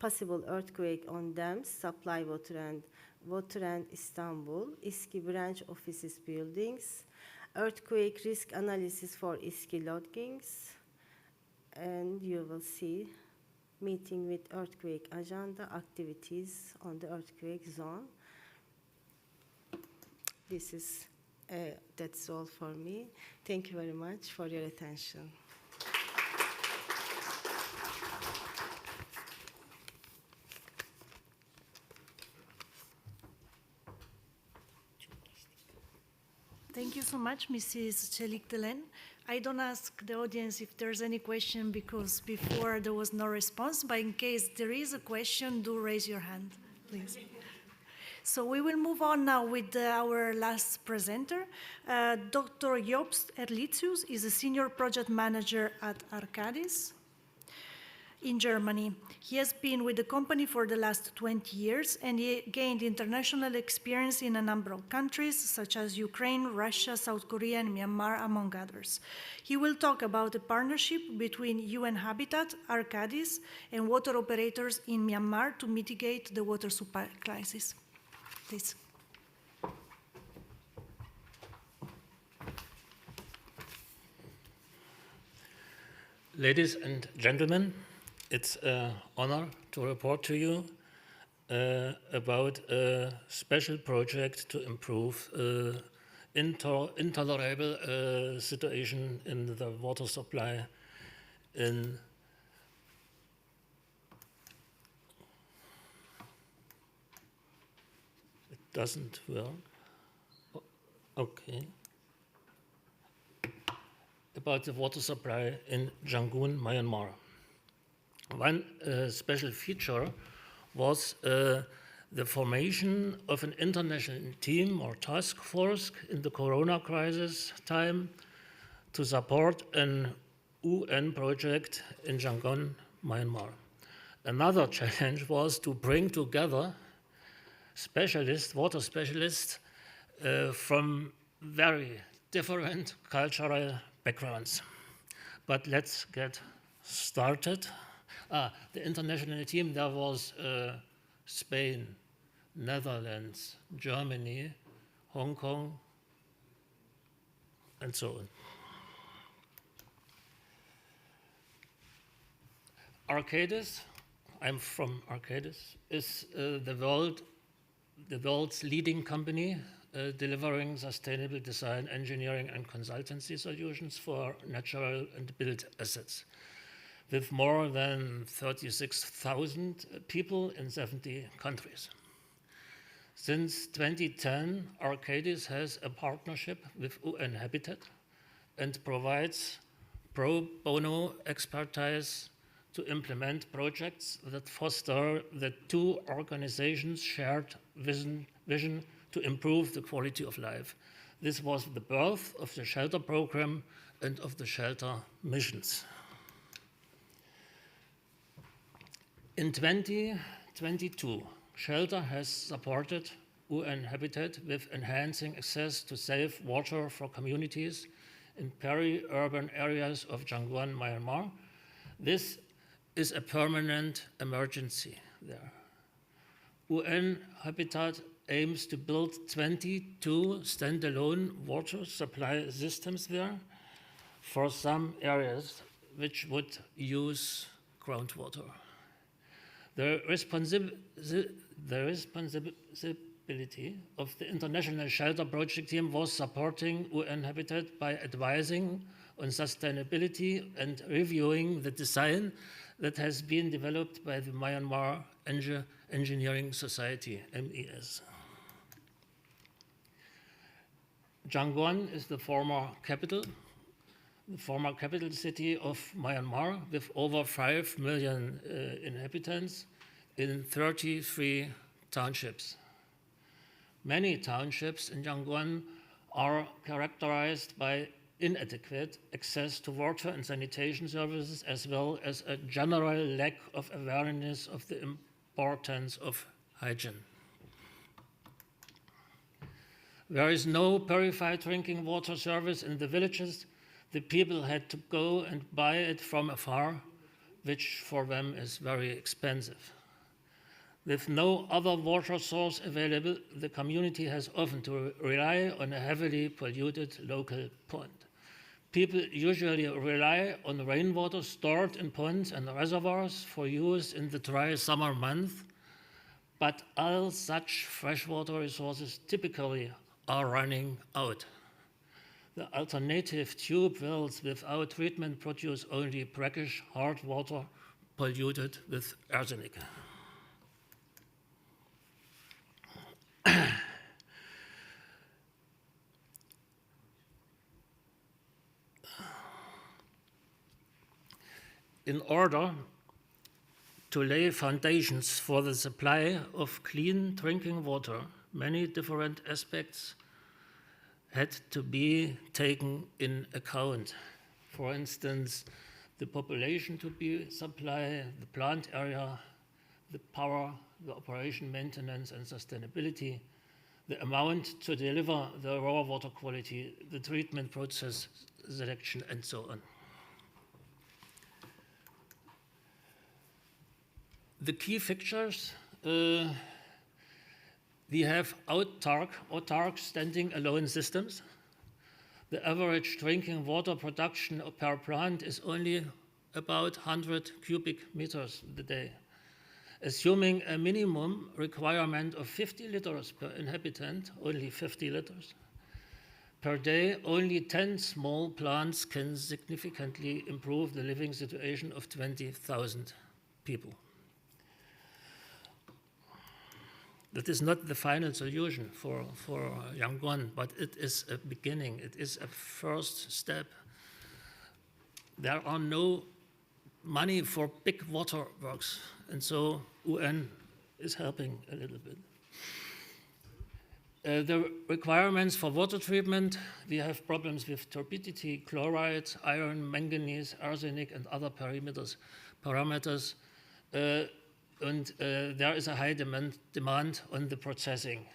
Speaker 15: possible earthquake on dams, supply water and Istanbul, İSKİ branch offices buildings, earthquake risk analysis for İSKİ loggings, and you will see meeting with earthquake agenda activities on the earthquake zone. That's all for me. Thank you very much for your attention.
Speaker 1: Thank you so much, Mrs. Çelik-Delen. I don't ask the audience if there's any question because before there was no response, but in case there is a question, do raise your hand, please. So we will move on now with our last presenter. Dr. Jobst Erlitzius is a senior project manager at Arcadis in Germany. He has been with the company for the last 20 years and he gained international experience in a number of countries such as Ukraine, Russia, South Korea, and Myanmar, among others. He will talk about a partnership between UN Habitat, Arcadis, and water operators in Myanmar to mitigate the water supply crisis. Please.
Speaker 16: Ladies and gentlemen, it's an honor to report to you about a special project to improve intolerable situation in the water supply in doesn't work. Okay. About the water supply in Yangon, Myanmar. One special feature was the formation of an international team or task force in the Corona crisis time to support an UN project in Yangon, Myanmar. Another challenge was to bring together water specialists from very different cultural backgrounds. But let's get started. The international team, there was Spain, Netherlands, Germany, Hong Kong, and so on. Arcadis, I'm from Arcadis, is the world's leading company delivering sustainable design, engineering, and consultancy solutions for natural and built assets, with more than 36,000 people in 70 countries. Since 2010, Arcadis has a partnership with UN Habitat and provides pro bono expertise to implement projects that foster the two organizations' shared vision to improve the quality of life. This was the birth of the shelter program and of the shelter missions. In 2022, Shelter has supported UN Habitat with enhancing access to safe water for communities in peri-urban areas of Yangon, Myanmar. This is a permanent emergency there. UN Habitat aims to build 22 standalone water supply systems there for some areas which would use groundwater. The responsibility of the International Shelter Project team was supporting UN Habitat by advising on sustainability and reviewing the design that has been developed by the Myanmar Engineering Society, MES. Yangon is the former capital city of Myanmar with over 5 million inhabitants. in 33 townships. Many townships in Yangon are characterized by inadequate access to water and sanitation services, as well as a general lack of awareness of the importance of hygiene. There is no purified drinking water service in the villages. The people had to go and buy it from afar, which for them is very expensive. With no other water source available, the community has often to rely on a heavily polluted local pond. People usually rely on rainwater stored in ponds and reservoirs for use in the dry summer months, but all such freshwater resources typically are running out. The alternative tube wells without treatment produce only brackish, hard water polluted with arsenic. In order to lay foundations for the supply of clean drinking water, many different aspects had to be taken in account. For instance, the population to be supplied, the plant area, the power, the operation, maintenance, and sustainability, the amount to deliver the raw water quality, the treatment process selection, and so on. The key fixtures, we have autark standing alone systems. The average drinking water production per plant is only about 100 cubic meters a day. Assuming a minimum requirement of 50 liters per inhabitant, only 50 liters per day, only 10 small plants can significantly improve the living situation of 20,000 people. That is not the final solution for Yangon, but it is a beginning. It is a first step. There are no money for big water works, and so UN is helping a little bit. The requirements for water treatment, we have problems with turbidity, chloride, iron, manganese, arsenic, and other parameters. And there is a high demand on the processing.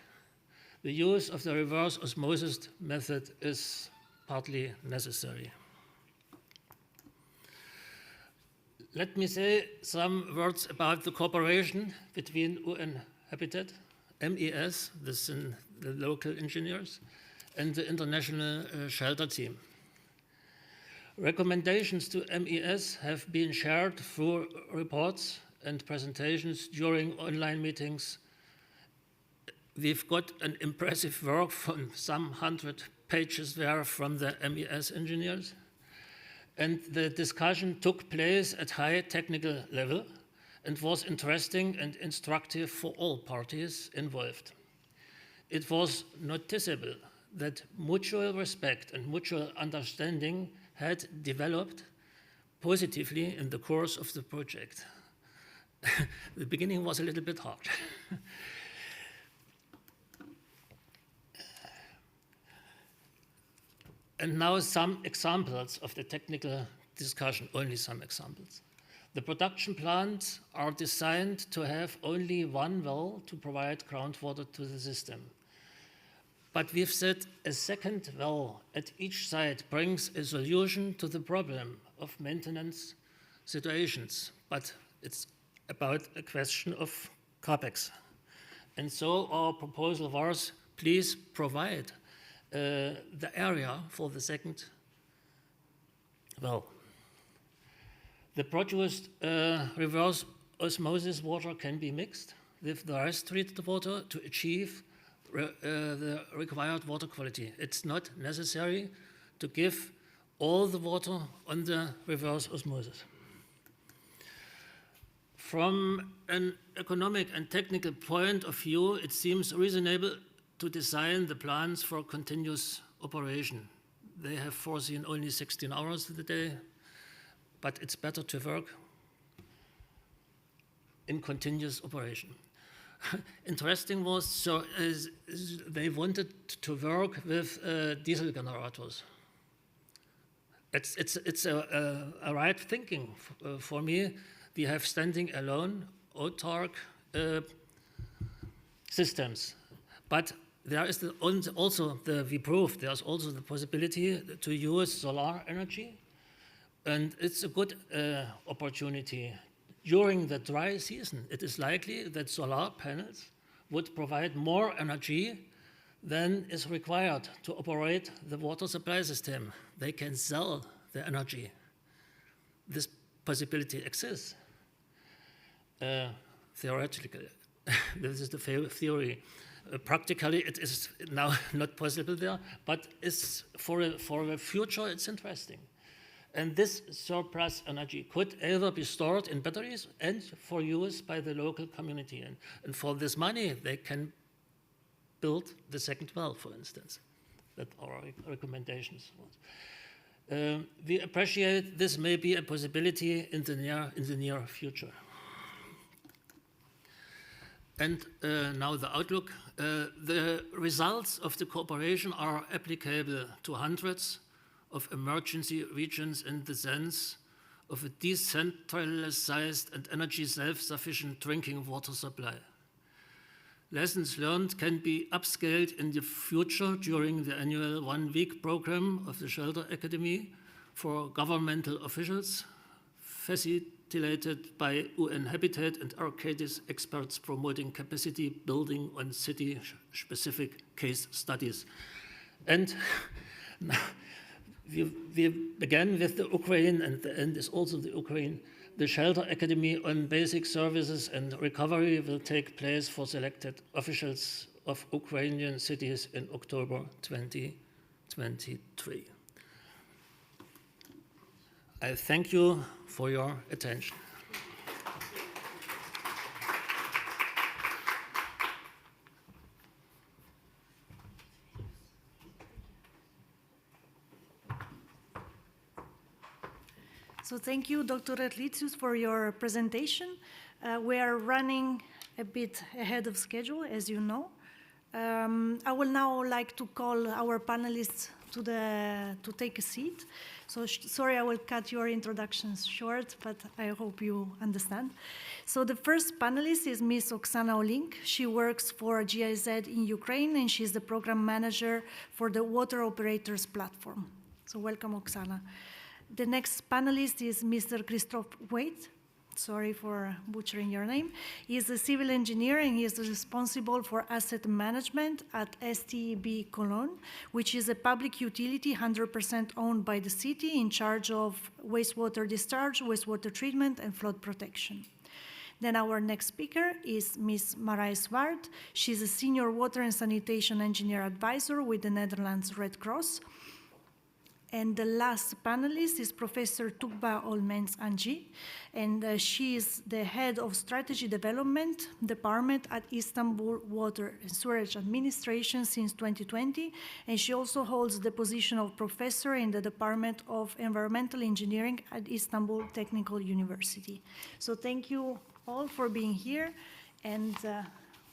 Speaker 16: The use of the reverse osmosis method is partly necessary. Let me say some words about the cooperation between UN Habitat, MES, the local engineers, and the international shelter team. Recommendations to MES have been shared through reports and presentations during online meetings. We've got an impressive work from some 100 pages there from the MES engineers. And the discussion took place at high technical level and was interesting and instructive for all parties involved. It was noticeable that mutual respect and mutual understanding had developed positively in the course of the project. The beginning was a little bit hard. And now some examples of the technical discussion, only some examples. The production plants are designed to have only one well to provide groundwater to the system. But we've said a second well at each site brings a solution to the problem of maintenance situations, but it's about a question of CapEx. And so our proposal was, please provide the area for the second well. The produced reverse osmosis water can be mixed with the rest treated water to achieve the required water quality. It's not necessary to give all the water on the reverse osmosis. From an economic and technical point of view, it seems reasonable to design the plants for continuous operation. They have foreseen only 16 hours a day, but it's better to work in continuous operation. Interesting was, so they wanted to work with diesel generators. It's a right thinking for me. We have standing alone, autark systems, but there is we proved there's also the possibility to use solar energy, and it's a good opportunity. During the dry season, it is likely that solar panels would provide more energy than is required to operate the water supply system. They can sell the energy. This possibility exists. Theoretically, this is the theory. Practically, it is now not possible there, but it's for the future, it's interesting. And this surplus energy could either be stored in batteries and for use by the local community. And for this money, they can build the second well, for instance. That are our recommendations. We appreciate this may be a possibility in the near future. And now the outlook. The results of the cooperation are applicable to hundreds of emergency regions in the sense of a decentralized and energy self-sufficient drinking water supply. Lessons learned can be upscaled in the future during the annual one-week program of the Shelter Academy for governmental officials, facilitated by UN Habitat and Arcadis experts promoting capacity building on city-specific case studies. And we began with the Ukraine, and the end is also the Ukraine. The Shelter Academy on Basic Services and Recovery will take place for selected officials of Ukrainian cities in October 2023. I thank you for your attention.
Speaker 1: So thank you, Dr. Erlitzius, for your presentation. We are running a bit ahead of schedule, as you know. I will now like to call our panelists to take a seat. So sorry, I will cut your introductions short, but I hope you understand. So the first panelist is Ms. Oksana Olink. She works for GIZ in Ukraine, and she's the program manager for the Water Operators Platform. So welcome, Oksana. The next panelist is Mr. Christoph Waite. Sorry for butchering your name. He is a civil engineer, and he is responsible for asset management at STEB Cologne, which is a public utility 100% owned by the city in charge of wastewater discharge, wastewater treatment, and flood protection. Then our next speaker is Ms. Marij Zwart. She's a senior water and sanitation engineer advisor with the Netherlands Red Cross. And the last panelist is Professor Tukba Olmens Anji, and she is the head of strategy development department at Istanbul Water and Sewerage Administration since 2020, and she also holds the position of professor in the Department of Environmental Engineering at Istanbul Technical University. So thank you all for being here, and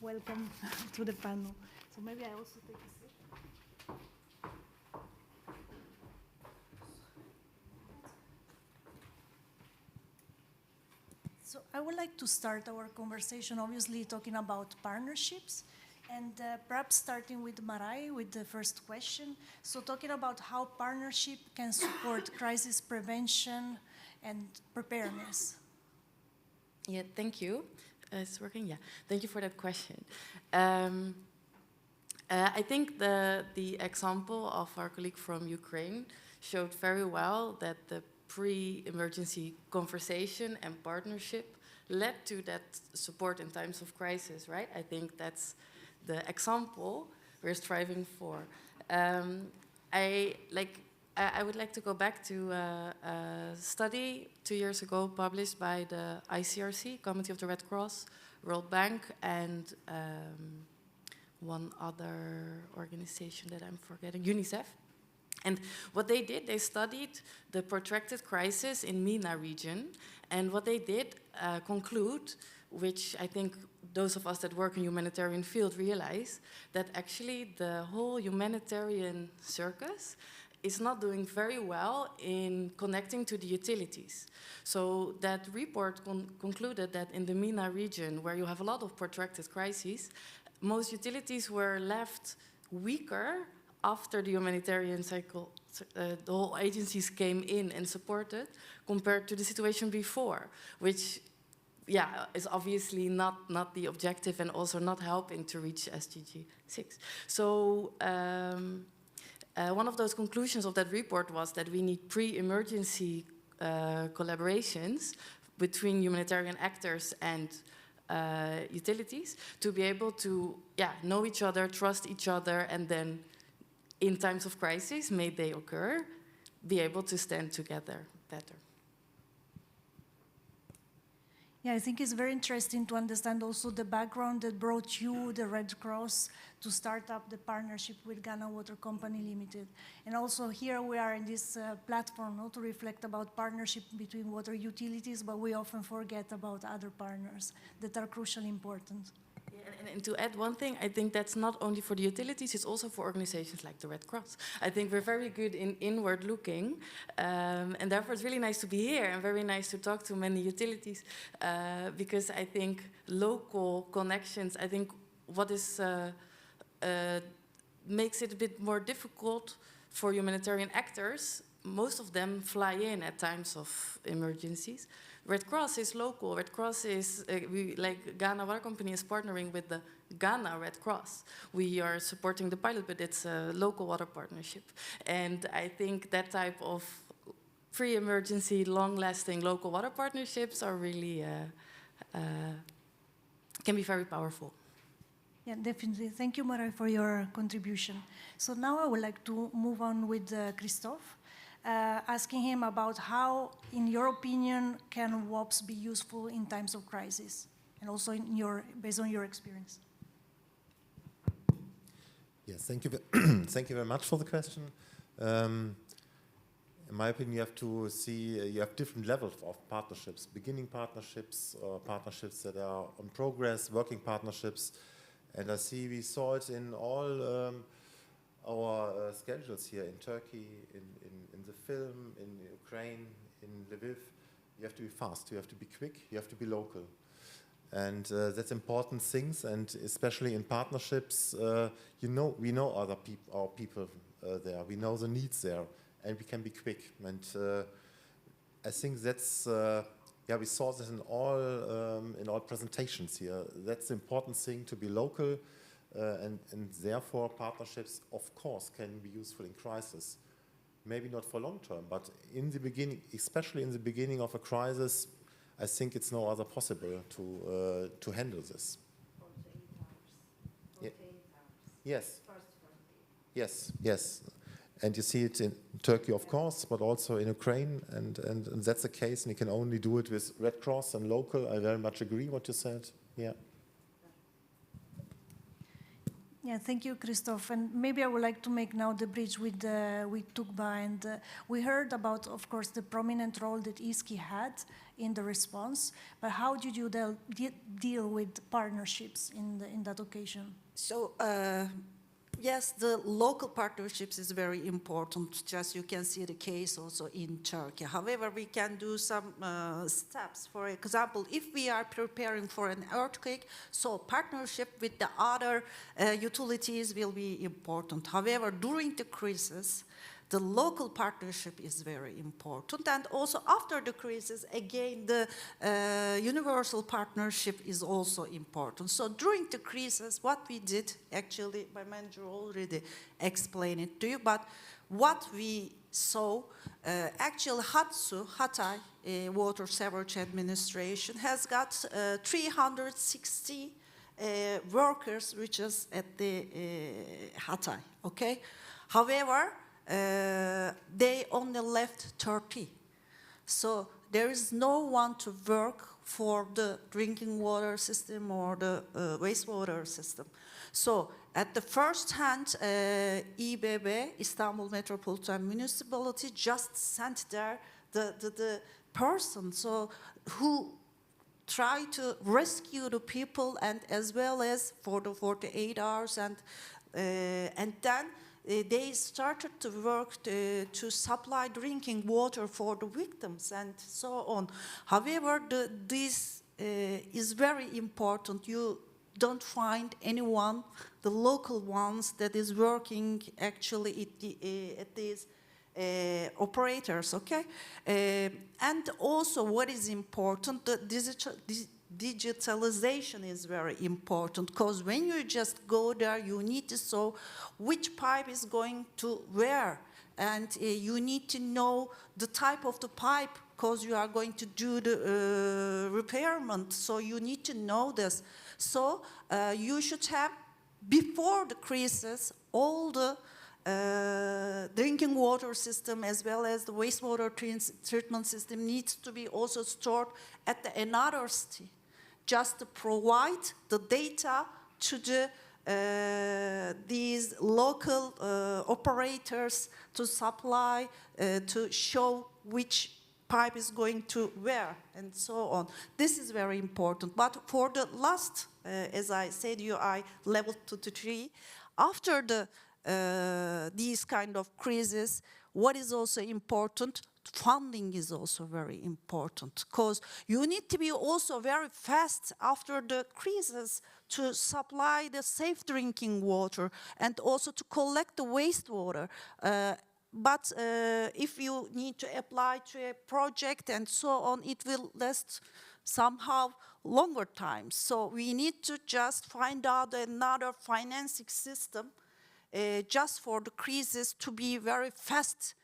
Speaker 1: welcome to the panel. So maybe I also take a seat. So I would like to start our conversation, obviously talking about partnerships, and perhaps starting with Marij with the first question. So talking about how partnership can support crisis prevention and preparedness.
Speaker 17: Yeah, thank you. It's working, yeah. Thank you for that question. I think the example of our colleague from Ukraine showed very well that the pre-emergency conversation and partnership led to that support in times of crisis, right? I think that's the example we're striving for. I would like to go back to a study 2 years ago published by the ICRC, Committee of the Red Cross, World Bank, and one other organization that I'm forgetting, UNICEF. And what they did, they studied the protracted crisis in MENA region, and what they did conclude, which I think those of us that work in humanitarian field realize, that actually the whole humanitarian circus is not doing very well in connecting to the utilities. So that report concluded that in the MENA region, where you have a lot of protracted crises, most utilities were left weaker after the humanitarian cycle, the whole agencies came in and supported, compared to the situation before, which, yeah, is obviously not the objective and also not helping to reach SDG 6. So one of those conclusions of that report was that we need pre-emergency collaborations between humanitarian actors and utilities to be able to know each other, trust each other, and then in times of crisis, may they occur, be able to stand together better.
Speaker 1: Yeah, I think it's very interesting to understand also the background that brought you, the Red Cross, to start up the partnership with Ghana Water Company Limited. And also here we are in this platform to reflect about partnership between water utilities, but we often forget about other partners that are crucially important.
Speaker 17: And to add one thing, I think that's not only for the utilities, it's also for organizations like the Red Cross. I think we're very good in inward looking, and therefore it's really nice to be here and very nice to talk to many utilities, because I think local connections, I think what is makes it a bit more difficult for humanitarian actors. Most of them fly in at times of emergencies. Red Cross is local. Red Cross is, like Ghana Water Company is partnering with the Ghana Red Cross. We are supporting the pilot, but it's a local water partnership. And I think that type of pre-emergency, long-lasting local water partnerships are really, can be very powerful.
Speaker 1: Yeah, definitely. Thank you, Marai, for your contribution. So now I would like to move on with Christophe. Asking him about how, in your opinion, can WOPs be useful in times of crisis, and also based on your experience.
Speaker 18: Yes, thank you. Thank you very much for the question. In my opinion, you have to see you have different levels of partnerships: beginning partnerships, or partnerships that are on progress, working partnerships, and we saw it in all. Our schedules here in Turkey, in the film, in Ukraine, in Lviv, you have to be fast, you have to be quick, you have to be local. And that's important things, and especially in partnerships, we know our people there, we know the needs there, and we can be quick. And I think that's, we saw this in all presentations here. That's the important thing, to be local. And therefore, partnerships, of course, can be useful in crisis. Maybe not for long term, but in the beginning, especially in the beginning of a crisis, I think it's no other possible to handle this. Yeah. Yes. Yes, yes. And you see it in Turkey, of course, but also in Ukraine, and that's the case, and you can only do it with Red Cross and local. I very much agree what you said. Yeah.
Speaker 1: Yeah, thank you, Christophe. And maybe I would like to make now the bridge with Tugba. And we heard about, of course, the prominent role that ISKI had in the response. But how did you deal with partnerships in that occasion?
Speaker 19: So, yes, the local partnerships is very important. Just you can see the case also in Turkey. However, we can do some steps. For example, if we are preparing for an earthquake, so partnership with the other utilities will be important. However, during the crisis, the local partnership is very important. And also after the crisis, again, the universal partnership is also important. So during the crisis, what we did, actually, my manager already explained it to you, but what we saw, actually Hatay Water Sewerage Administration has got 360 workers, which is at the Hatay, okay? However, they only left 30. So there is no one to work for the drinking water system or the wastewater system. So at the first hand, İBB, Istanbul Metropolitan Municipality, just sent there the person who try to rescue the people, and as well as for the 48 hours, and then they started to work to supply drinking water for the victims and so on. However, this is very important. You don't find anyone, the local ones, that is working actually at these operators, okay? And also what is important, the digitalization is very important, because when you just go there, you need to know which pipe is going to where, and you need to know the type of the pipe, because you are going to do the repairment, so you need to know this. So you should have, before the crisis, all the drinking water system as well as the wastewater treatment system needs to be also stored at another city, just to provide the data to these local operators to supply, to show which pipe is going to where, and so on. This is very important. But for the last, as I said, I level 2 to 3, after these kind of crises, what is also important, funding is also very important, because you need to be also very fast after the crisis to supply the safe drinking water and also to collect the wastewater. But if you need to apply to a project and so on, it will last somehow longer time. So we need to just find out another financing system just for the crisis to be very fast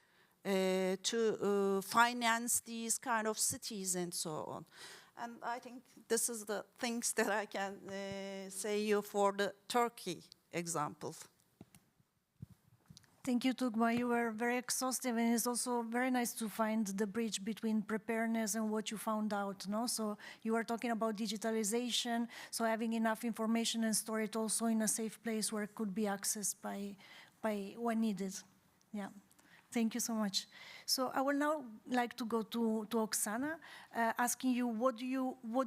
Speaker 19: to finance these kind of cities and so on. And I think this is the things that I can say you for the Turkey example.
Speaker 1: Thank you, Tugma. You were very exhaustive, and it's also very nice to find the bridge between preparedness and what you found out. No? So you were talking about digitalization, so having enough information and store it also in a safe place where it could be accessed by when needed. Yeah. Thank you so much. So I would now like to go to Oksana, asking you, what do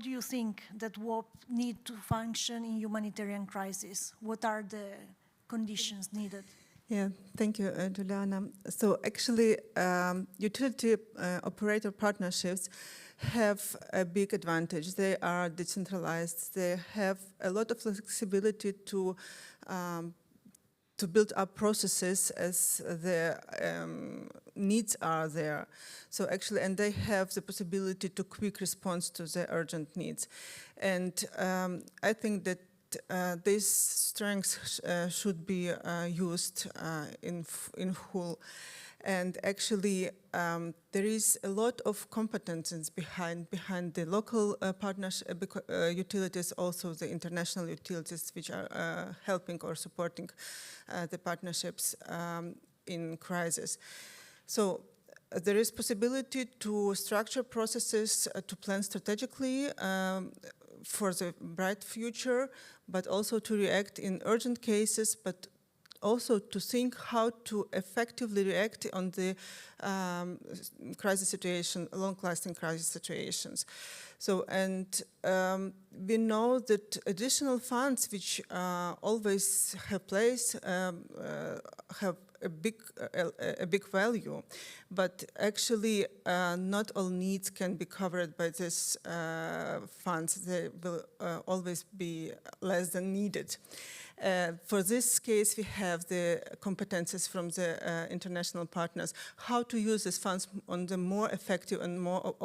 Speaker 1: you think that WOP need to function in humanitarian crisis? What are the conditions needed?
Speaker 20: Yeah, thank you, Juliana. So actually, utility operator partnerships have a big advantage. They are decentralized. They have a lot of flexibility to build up processes as their needs are there. So actually, and they have the possibility to quick response to the urgent needs. And I think that these strengths should be used in full. And actually, there is a lot of competences behind the local utilities, also the international utilities, which are helping or supporting the partnerships in crisis. So there is possibility to structure processes to plan strategically for the bright future, but also to react in urgent cases, but also to think how to effectively react on the crisis situation, long-lasting crisis situations. So, and we know that additional funds which always have place have a big value, but actually not all needs can be covered by these funds. They will always be less than needed. For this case, we have the competences from the international partners, how to use these funds on the more effective and more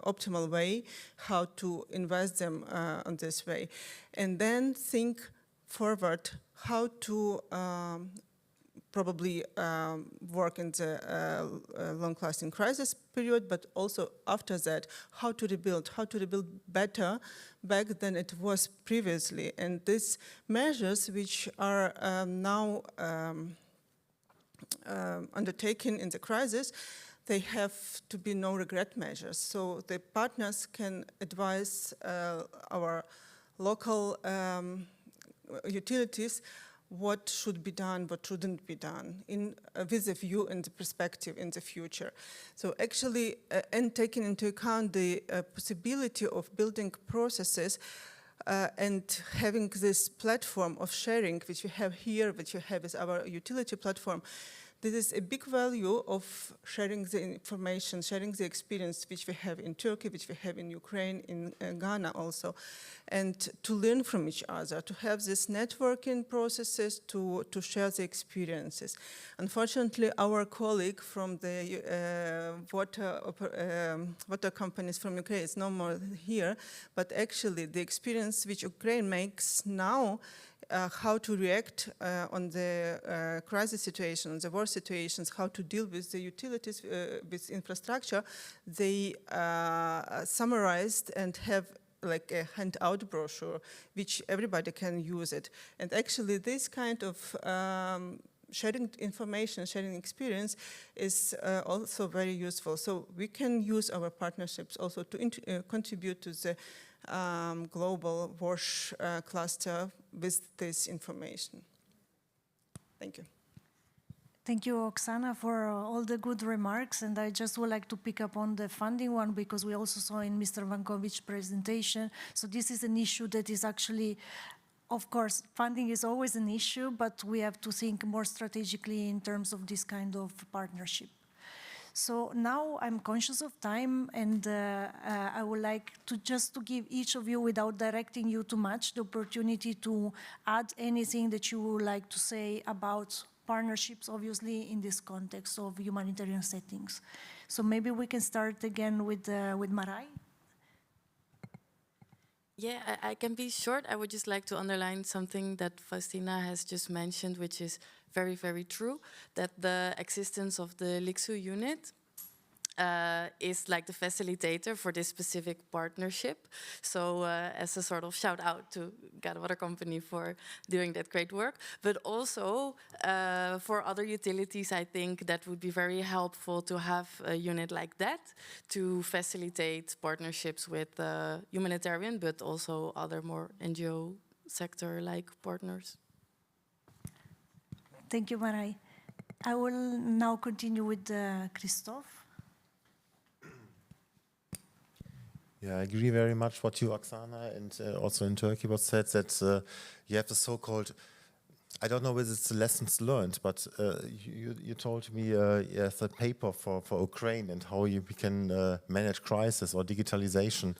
Speaker 20: optimal way, how to invest them on this way, and then think forward how to probably work in the long-lasting crisis period, but also after that, how to rebuild better back than it was previously. And these measures which are now undertaken in the crisis, they have to be no-regret measures. So the partners can advise our local utilities what should be done, what shouldn't be done, with a view and the perspective in the future. So actually, and taking into account the possibility of building processes and having this platform of sharing, which we have here, which we have as our utility platform, this is a big value of sharing the information, sharing the experience which we have in Turkey, which we have in Ukraine, in Ghana also, and to learn from each other, to have this networking processes, to share the experiences. Unfortunately, our colleague from the water companies from Ukraine is no more here, but actually the experience which Ukraine makes now, how to react on the crisis situation, on the war situations, how to deal with the utilities, with infrastructure, they summarized and have like a handout brochure, which everybody can use it. And actually this kind of sharing information, sharing experience is also very useful. So we can use our partnerships also to contribute to the global WASH cluster with this information. Thank you.
Speaker 1: Thank you, Oksana, for all the good remarks. And I just would like to pick up on the funding one, because we also saw in Mr. Vankovic's presentation. So this is an issue that is actually, of course, funding is always an issue, but we have to think more strategically in terms of this kind of partnership. So now I'm conscious of time, and I would like to just to give each of you, without directing you too much, the opportunity to add anything that you would like to say about partnerships, obviously, in this context of humanitarian settings. So maybe we can start again with Marai.
Speaker 17: Yeah, I can be short. I would just like to underline something that Faustina has just mentioned, which is very, very true, that the existence of the LIXU unit is like the facilitator for this specific partnership. So as a sort of shout out to Ghana Water Company for doing that great work, but also for other utilities, I think that would be very helpful to have a unit like that to facilitate partnerships with humanitarian, but also other more NGO sector-like partners.
Speaker 1: Thank you, Marai. I will now continue with Christophe.
Speaker 18: Yeah, I agree very much what you, Oksana, and also in Turkey was said, that you have the so-called, I don't know whether it's the lessons learned, but you told me yes, a paper for Ukraine and how we can manage crisis or digitalization,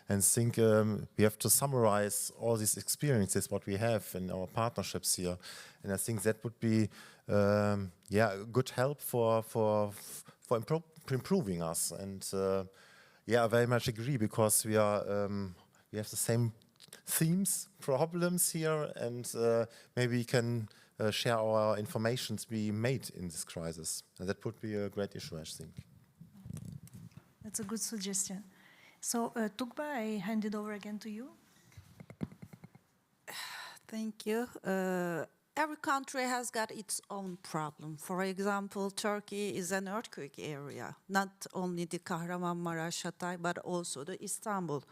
Speaker 18: and think we have to summarize all these experiences, what we have in our partnerships here. And I think that would be yeah, a good help for improving us. And yeah, I very much agree, because we have the same themes, problems here, and maybe we can share our informations we made in this crisis. And that would be a great issue, I think.
Speaker 1: That's a good suggestion. So, Tugba, I hand it over again to you.
Speaker 19: Thank you. Every country has got its own problem. For example, Turkey is an earthquake area, not only the Kahramanmaraş, Hatay, but also the Istanbul.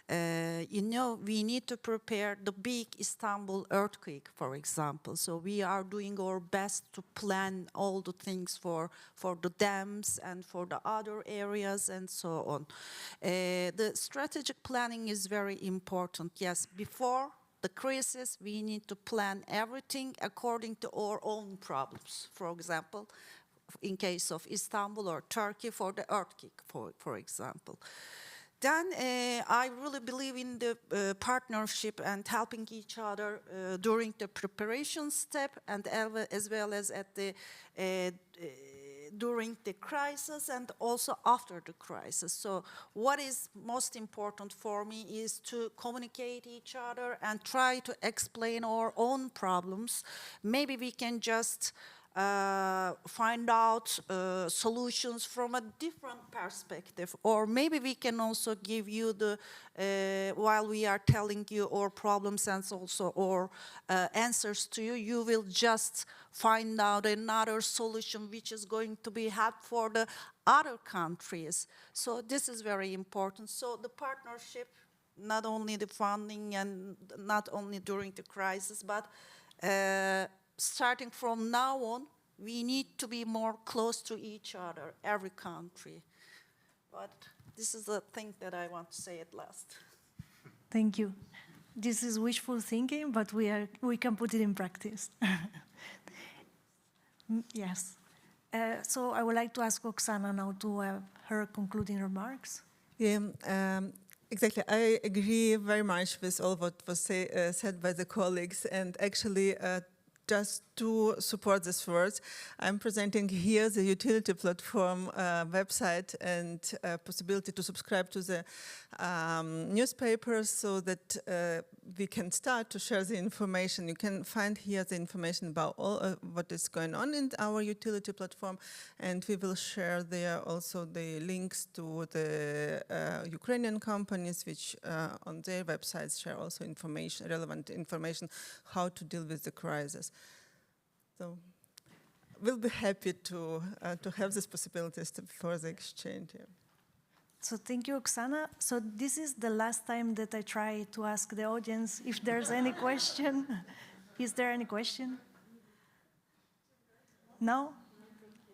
Speaker 19: You know, we need to prepare the big Istanbul earthquake, for example. So we are doing our best to plan all the things for the dams and for the other areas and so on. The strategic planning is very important. Yes, before the crisis, we need to plan everything according to our own problems. For example, in case of Istanbul or Turkey, for the earthquake, for example. Then I really believe in the partnership and helping each other during the preparation step, and as well as at the during the crisis and also after the crisis. So what is most important for me is to communicate each other and try to explain our own problems. Maybe we can just find out solutions from a different perspective, or maybe we can also give you the while we are telling you our problems and also our answers to you, you will just find out another solution which is going to be helpful for the other countries. So this is very important. So the partnership, not only the funding and not only during the crisis, but Starting from now on, we need to be more close to each other, every country. But this is the thing that I want to say at last.
Speaker 1: Thank you. This is wishful thinking, but we can put it in practice. Yes. So I would like to ask Oksana now to have her concluding remarks.
Speaker 20: Yeah, exactly. I agree very much with all what was said by the colleagues, and actually just to support these words, I'm presenting here the utility platform website and possibility to subscribe to the newspapers so that we can start to share the information. You can find here the information about all what is going on in our utility platform, and we will share there also the links to the Ukrainian companies which on their websites share also information, relevant information, how to deal with the crisis. So we'll be happy to have these possibilities for the exchange here.
Speaker 1: So thank you, Oksana. So this is the last time that I try to ask the audience if there's any question. Is there any question? No?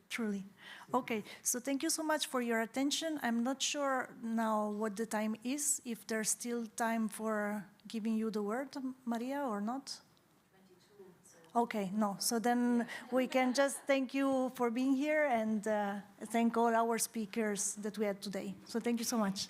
Speaker 1: Truly. Okay, so thank you so much for your attention. I'm not sure now what the time is, if there's still time for giving you the word, Maria, or not? Okay, no. So then we can just thank you for being here and thank all our speakers that we had today. So thank you so much.